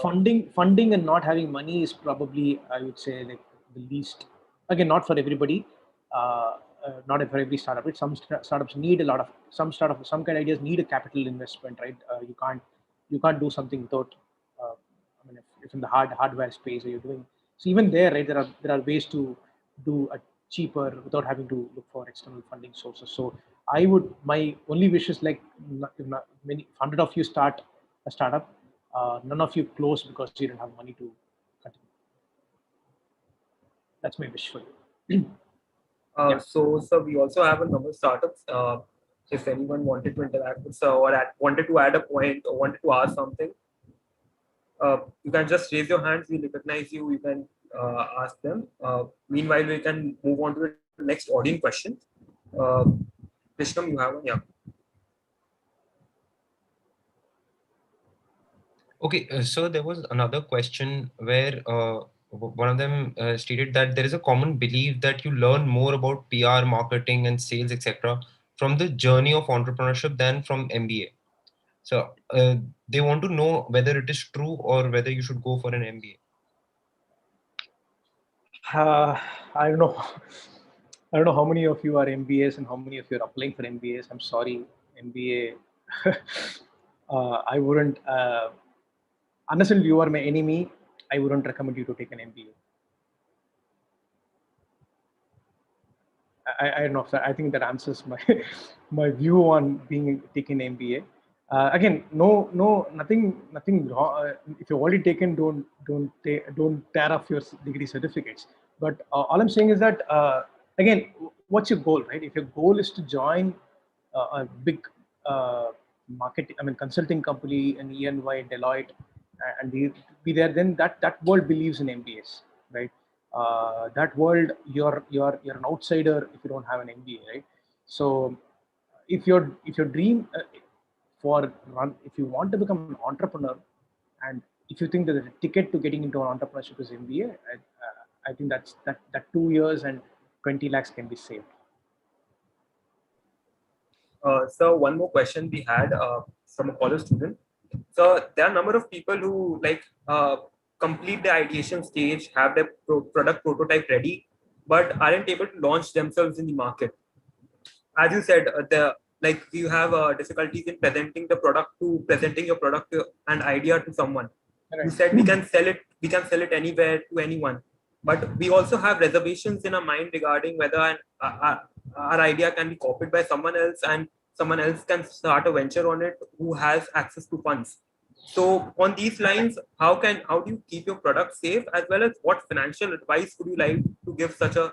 B: funding and not having money is probably, I would say, like the least. Again, not for everybody, not for every startup. Right? Startups need a lot of, some kind of ideas need a capital investment, right? You can't do something without. I mean, if in the hardware space, or you're doing, so even there, right? There are ways to do a cheaper without having to look for external funding sources. So my only wish is like, if 100 of you start a startup, none of you close because you didn't have money to continue. That's my wish for you. Yeah.
C: So we also have a number of startups. If anyone wanted to interact with sir, or wanted to add a point or wanted to ask something, you can just raise your hands. We recognize you. You can ask them. Meanwhile, we can move on to the next audience question. Uh, Vishnu, you have one, yeah.
A: Okay, so there was another question where one of them stated that there is a common belief that you learn more about PR, marketing, and sales, etc., from the journey of entrepreneurship than from MBA. So they want to know whether it is true or whether you should go for an MBA.
B: I don't know. I don't know how many of you are MBAs and how many of you are applying for MBAs. I'm sorry, MBA. I wouldn't. unless you are my enemy, I wouldn't recommend you to take an MBA. I don't know if that, I think that answers my my view on taking MBA. Again, nothing wrong. If you've already taken, don't tear off your degree certificates. But all I'm saying is that again, what's your goal, right? If your goal is to join a big consulting company, an EY, Deloitte, and be there, then that world believes in MBAs, right? That world, you're an outsider if you don't have an MBA, right? So if your dream if you want to become an entrepreneur, and if you think that the ticket to getting into an entrepreneurship is MBA, I think that 2 years and 20 lakhs can be saved.
C: So one more question we had from a college student. So there are a number of people who complete the ideation stage, have their product prototype ready, but aren't able to launch themselves in the market. As you said, you have difficulties in presenting your product and idea to someone. Right. You said we can sell it anywhere to anyone, but we also have reservations in our mind regarding whether our idea can be copied by someone else, and someone else can start a venture on it who has access to funds. So on these lines, how do you keep your product safe, as well as what financial advice would you like to give such a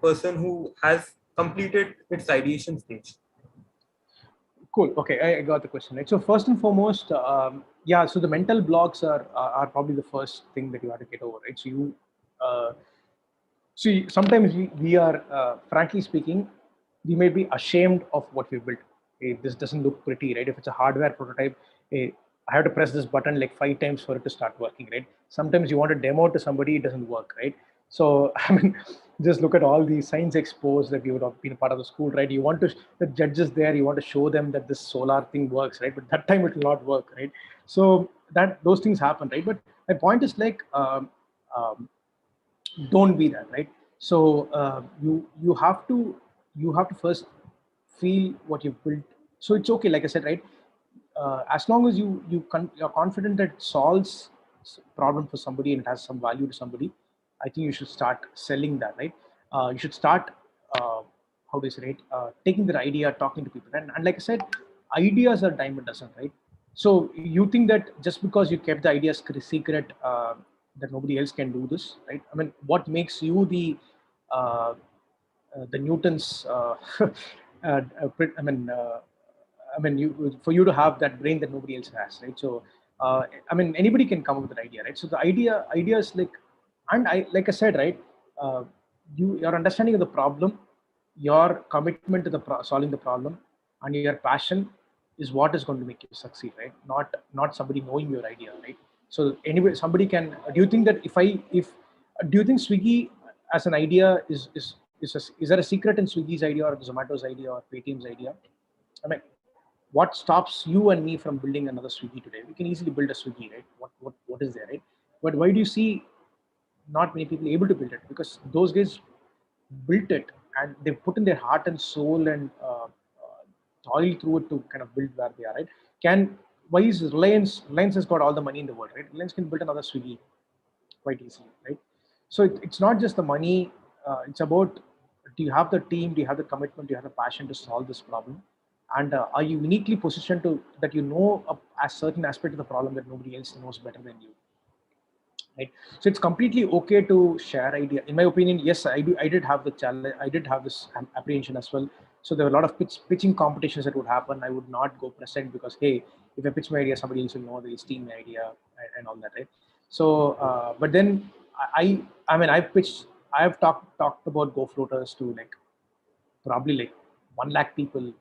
C: person who has completed its ideation stage?
B: Cool. Okay, I got the question, right? So first and foremost, yeah. So the mental blocks are probably the first thing that you have to get over, right? So you see, sometimes we are, frankly speaking, we may be ashamed of what we built. Hey, this doesn't look pretty, right? If it's a hardware prototype, hey, I have to press this button like 5 times for it to start working, right? Sometimes you want a demo to somebody, it doesn't work, right? So, I mean, just look at all the science expos that you would have been a part of the school, right? You want the judges there, you want to show them that this solar thing works, right? But that time it will not work, right? So those things happen, right? But my point is like, don't be that, right? So you have to first feel what you've built. So it's okay, like I said, right? As long as you're confident that it solves problem for somebody and it has some value to somebody, I think you should start selling that, right? You should start how do you say, right? Taking their idea, talking to people, and like I said, ideas are dime a dozen, right? So you think that just because you kept the ideas secret, that nobody else can do this, right? I mean, what makes you the Newton's? For you to have that brain that nobody else has, right? So, anybody can come up with an idea, right? So the idea is like, and like I said, right? Your understanding of the problem, your commitment to solving the problem, and your passion is what is going to make you succeed, right? Not somebody knowing your idea, right? So anyway, somebody can. Do you think that do you think Swiggy as an idea is there a secret in Swiggy's idea or Zomato's idea or Paytm's idea? I mean, what stops you and me from building another Swiggy today? We can easily build a Swiggy, right? What is there, right? But why do you see not many people able to build it? Because those guys built it and they put in their heart and soul and toil through it to kind of build where they are, right? Why is Reliance has got all the money in the world, right? Reliance can build another Swiggy quite easily, right? So it's not just the money. It's about, do you have the team? Do you have the commitment? Do you have the passion to solve this problem? And are you uniquely positioned that you know a certain aspect of the problem that nobody else knows better than you, right? So it's completely okay to share idea. In my opinion, yes, I did have the challenge. I did have this apprehension as well. So there were a lot of pitching competitions that would happen. I would not go present because, hey, if I pitch my idea, somebody else will know, they'll steal my idea and all that, right? So, but then I've talked about GoFloaters to like probably like 1 lakh people.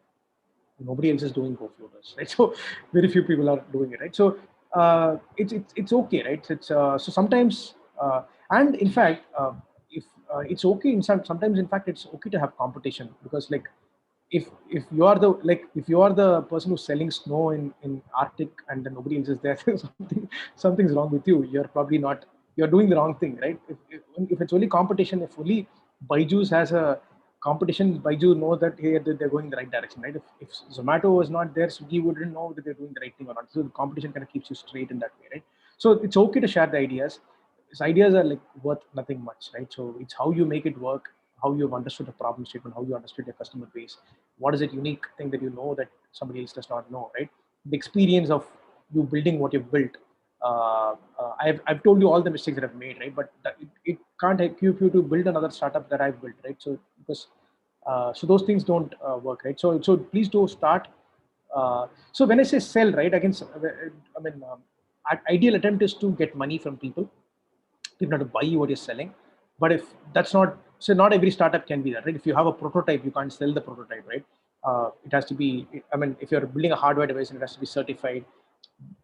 B: Nobody else is doing GoFloaters, right? So very few people are doing it, right? So it's okay, right? It's so sometimes, and in fact, if it's okay, sometimes in fact it's okay to have competition, because like if you are the person who's selling snow in Arctic and then nobody else is there, something's wrong with you. You're doing the wrong thing, right? If it's only competition, if only Byju's has a competition, Byju know that, hey, they're going in the right direction, right? If Zomato was not there, Swiggy wouldn't know that they're doing the right thing or not. So the competition kind of keeps you straight in that way, right? So it's okay to share the ideas. These ideas are like worth nothing much, right? So it's how you make it work, how you've understood the problem statement, how you understood your customer base. What is it unique thing that you know that somebody else does not know, right? The experience of you building what you've built. I've told you all the mistakes that I've made, right? But it can't help you to build another startup that I've built, right? So because so those things don't work, right? So please do start. So when I say sell, right, again, I mean, ideal attempt is to get money from people not to buy what you're selling. But if that's not, so not every startup can be that, right? If you have a prototype, you can't sell the prototype, right? It has to be, I mean, if you're building a hardware device, it has to be certified,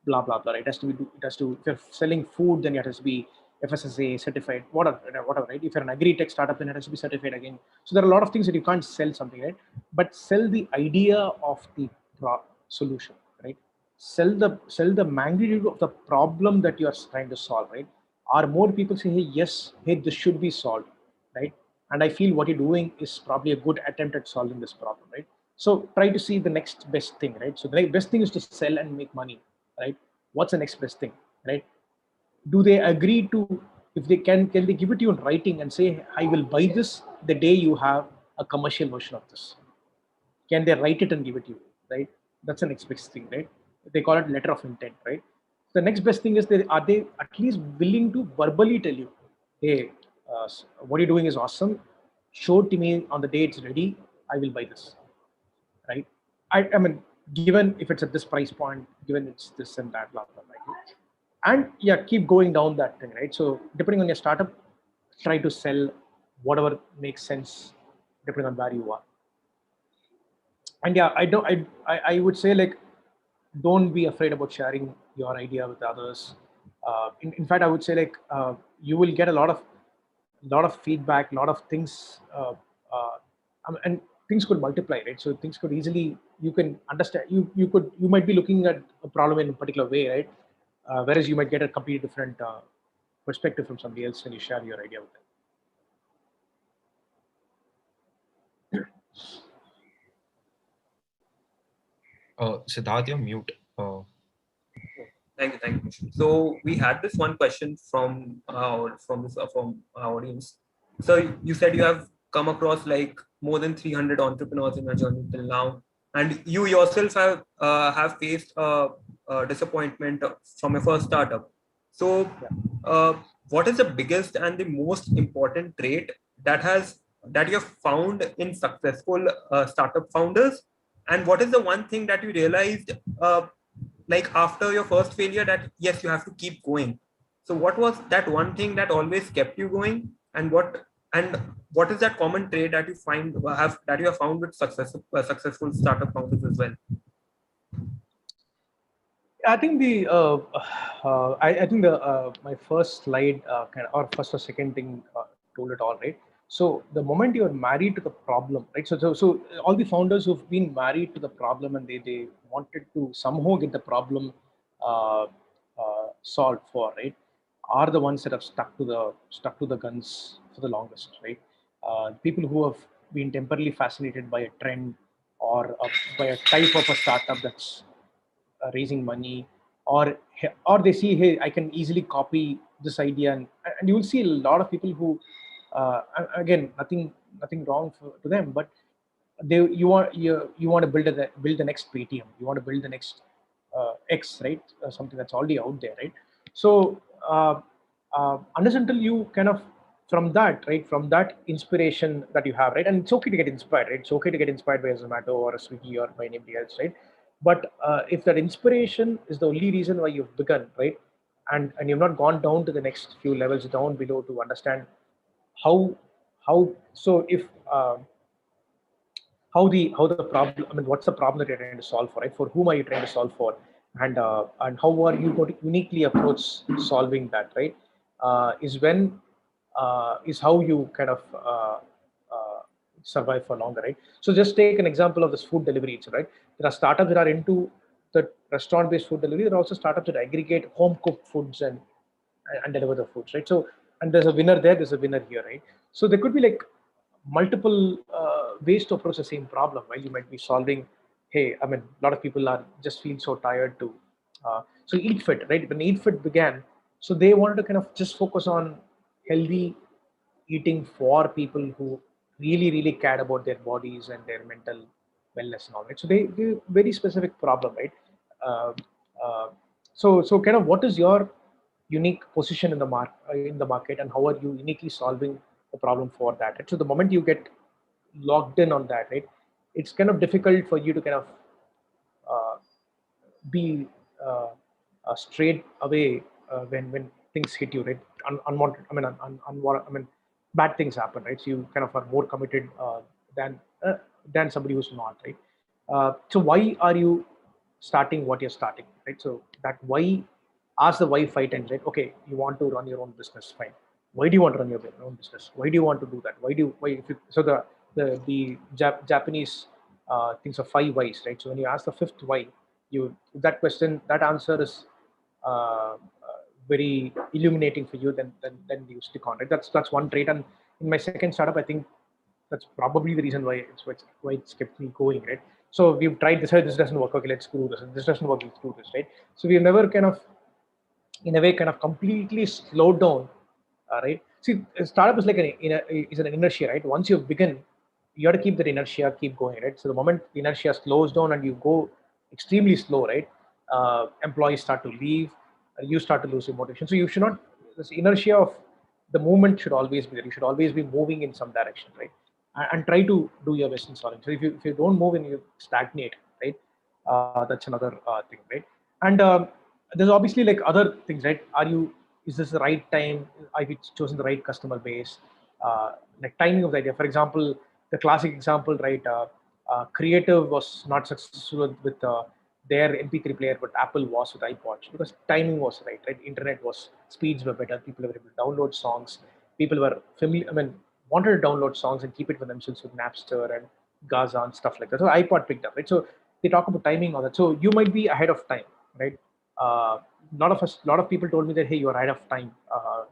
B: blah, blah, blah. It has to be, it has to, if you're selling food, then it has to be FSSA certified, whatever, right? If you're an agri-tech startup, then it has to be certified again. So there are a lot of things that you can't sell something, right? But sell the idea of the solution, right? Sell the magnitude of the problem that you are trying to solve, right? Are more people saying, hey, yes, hey, this should be solved, right? And I feel what you're doing is probably a good attempt at solving this problem, right? So try to see the next best thing, right? So the best thing is to sell and make money, right? What's the next best thing, right? Do they agree to, if they can they give it to you in writing and say, I will buy this the day you have a commercial version of this? Can they write it and give it to you, right? That's the next best thing, right? They call it letter of intent, right? The next best thing is, are they at least willing to verbally tell you, hey, what you're doing is awesome, show it to me on the day it's ready, I will buy this, right? I mean, given if it's at this price point, given it's this and that, blah, blah, blah. And yeah, keep going down that thing, right? So depending on your startup, try to sell whatever makes sense depending on where you are. And yeah, I would say, like, don't be afraid about sharing your idea with others. In fact, I would say, like, you will get a lot of feedback, a lot of things, and things could multiply, right? So things could easily, you can understand, you might be looking at a problem in a particular way, right? Whereas you might get a completely different perspective from somebody else when you share your idea with them.
A: Siddharth, you're mute.
C: Thank you. So we had this one question from our audience. So you said you have come across like more than 300 entrepreneurs in your journey till now, and you yourself have faced a disappointment from your first startup. So, what is the biggest and the most important trait that you have found in successful startup founders, and what is the one thing that you realized like after your first failure that yes, you have to keep going? So what was that one thing that always kept you going, and what is that common trait that you have found with successful startup founders as well?
B: I think I think my first slide or first or second thing told it all, right? So the moment you're married to the problem, right? So all the founders who've been married to the problem and they wanted to somehow get the problem solved for, right, are the ones that have stuck to the guns for the longest, right? People who have been temporarily fascinated by a trend or by a type of a startup that's raising money, or they see, hey, I can easily copy this idea, and you will see a lot of people who again, nothing wrong to them, but you want to build the next Paytm, you want to build the next X, right? Something that's already out there, right? So unless until you kind of, from that, right, from that inspiration that you have, right, and it's okay to get inspired, right? It's okay to get inspired by a Zomato or a Swiggy or by anybody else, right? But if that inspiration is the only reason why you've begun, right, and you've not gone down to the next few levels down below to understand how so if how the problem, I mean, what's the problem that you're trying to solve for, right? For whom are you trying to solve for, and how are you going to uniquely approach solving that, right? Is how you kind of survive for longer, right? So just take an example of this food delivery, right? There are startups that are into the restaurant-based food delivery. There are also startups that aggregate home-cooked foods and deliver the foods, right? So, and there's a winner there, there's a winner here, right? So there could be like multiple ways to approach the same problem, right? You might be solving, hey, I mean, a lot of people are just feel so tired to So Eat Fit, right? When Eat Fit began, so they wanted to kind of just focus on healthy eating for people who really cared about their bodies and their mental wellness and all, right? So they very specific problem, right? Uh, uh, so kind of what is your unique position in the market, and how are you uniquely solving the problem for that, right? So the moment you get locked in on that, right, it's kind of difficult for you to kind of uh, be straight away when things hit you, right? Unwanted, I mean, bad things happen, right? So you kind of are more committed than somebody who's not, right? So why are you starting what you're starting, right? So that why, ask the why 5 times, right? Okay, you want to run your own business, fine. Why do you want to run your own business? Why do you want to do that? Why if you, so the Japanese things of 5 whys, right? So when you ask the fifth why, you, that question, that answer is very illuminating for you, then you stick on it. That's one trait. And in my second startup, I think that's probably the reason why it's kept me going, right? So we've tried this, this doesn't work, okay, let's screw this, and this doesn't work, let's do this, right? So we've never kind of, in a way, kind of completely slowed down, right? See, a startup is like is an inertia, right? Once you begin, you have to keep that inertia, keep going, right? So the moment the inertia slows down and you go extremely slow, right? Employees start to leave, you start to lose your motivation. So you should not, this inertia of the movement should always be there. You should always be moving in some direction, right? And try to do your best in solving. So if you don't move and you stagnate, right? That's another thing, right? And there's obviously like other things, right? Is this the right time? Have you chosen the right customer base? Like timing of the idea. For example, the classic example, right? Creative was not successful with their MP3 player, but Apple was with iPods, because timing was right. Right? Internet was, speeds were better. People were able to download songs. People were familiar. I mean, wanted to download songs and keep it for themselves with Napster and Gaza and stuff like that. So iPod picked up, right? So they talk about timing, all that. So you might be ahead of time, right? A lot of people told me that, hey, you are ahead of time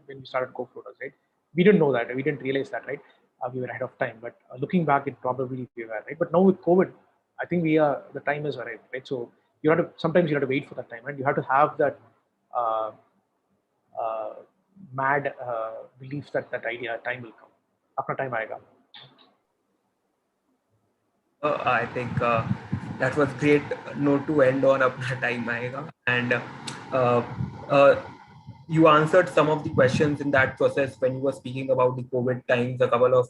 B: when we started GoFloaters, right? We didn't know that, we didn't realize that, right? We were ahead of time, but looking back, it probably we were, right? But now with COVID, I think the time is arrived, right? So you have to, sometimes you have to wait for that time, and you have to have that uh, uh, mad belief that that idea, time will come. Apna time aayega.
C: I think that was great note to end on. Apna time aayega. And uh, you answered some of the questions in that process when you were speaking about the COVID times. A couple of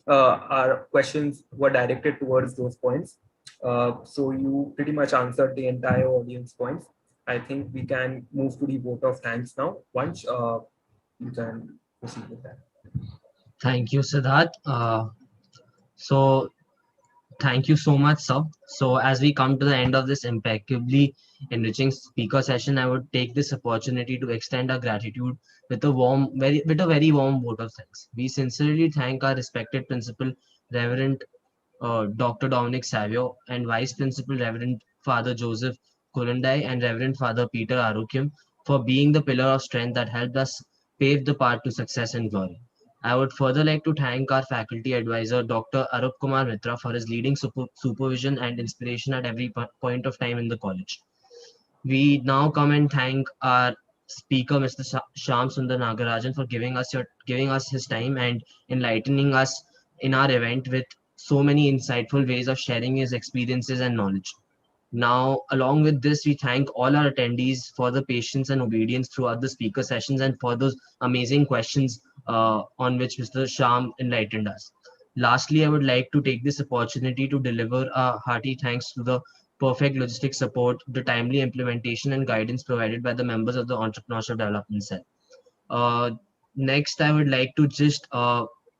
C: our questions were directed towards those points. So you pretty much answered the entire audience points. I think we can move to the vote of thanks now. Once you can proceed with that.
G: Thank you, Siddharth. So thank you so much, sir. So as we come to the end of this impeccably enriching speaker session, I would take this opportunity to extend our gratitude with a very warm vote of thanks. We sincerely thank our respected principal, Reverend Dr. Dominic Savio, and Vice Principal Reverend Father Joseph Kulundai and Reverend Father Peter Arukyam for being the pillar of strength that helped us pave the path to success and glory. I would further like to thank our faculty advisor, Dr. Arup Kumar Mitra, for his leading supervision and inspiration at every point of time in the college. We now come and thank our speaker, Mr. Shyam Sundar Nagarajan, for giving us his time and enlightening us in our event with so many insightful ways of sharing his experiences and knowledge. Now, along with this, we thank all our attendees for the patience and obedience throughout the speaker sessions and for those amazing questions on which Mr. Sham enlightened us. Lastly, I would like to take this opportunity to deliver a hearty thanks to the perfect logistic support, the timely implementation and guidance provided by the members of the Entrepreneurship Development Cell. Next, I would like to just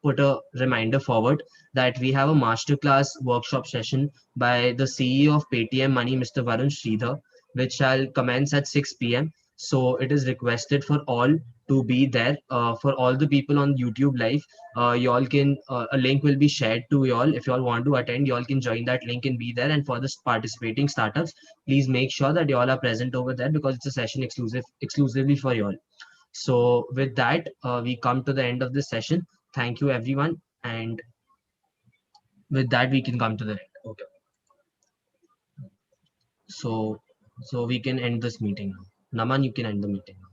G: put a reminder forward that we have a masterclass workshop session by the CEO of Paytm Money, Mr. Varun Sridhar, which shall commence at 6 p.m. So it is requested for all to be there. For all the people on YouTube live, y'all can, a link will be shared to y'all. If y'all want to attend, y'all can join that link and be there. And for the participating startups, please make sure that y'all are present over there because it's a session exclusively for y'all. So with that, we come to the end of this session. Thank you, everyone. And with that, we can come to the end. Okay. So So we can end this meeting now. Naman, you can end the meeting now.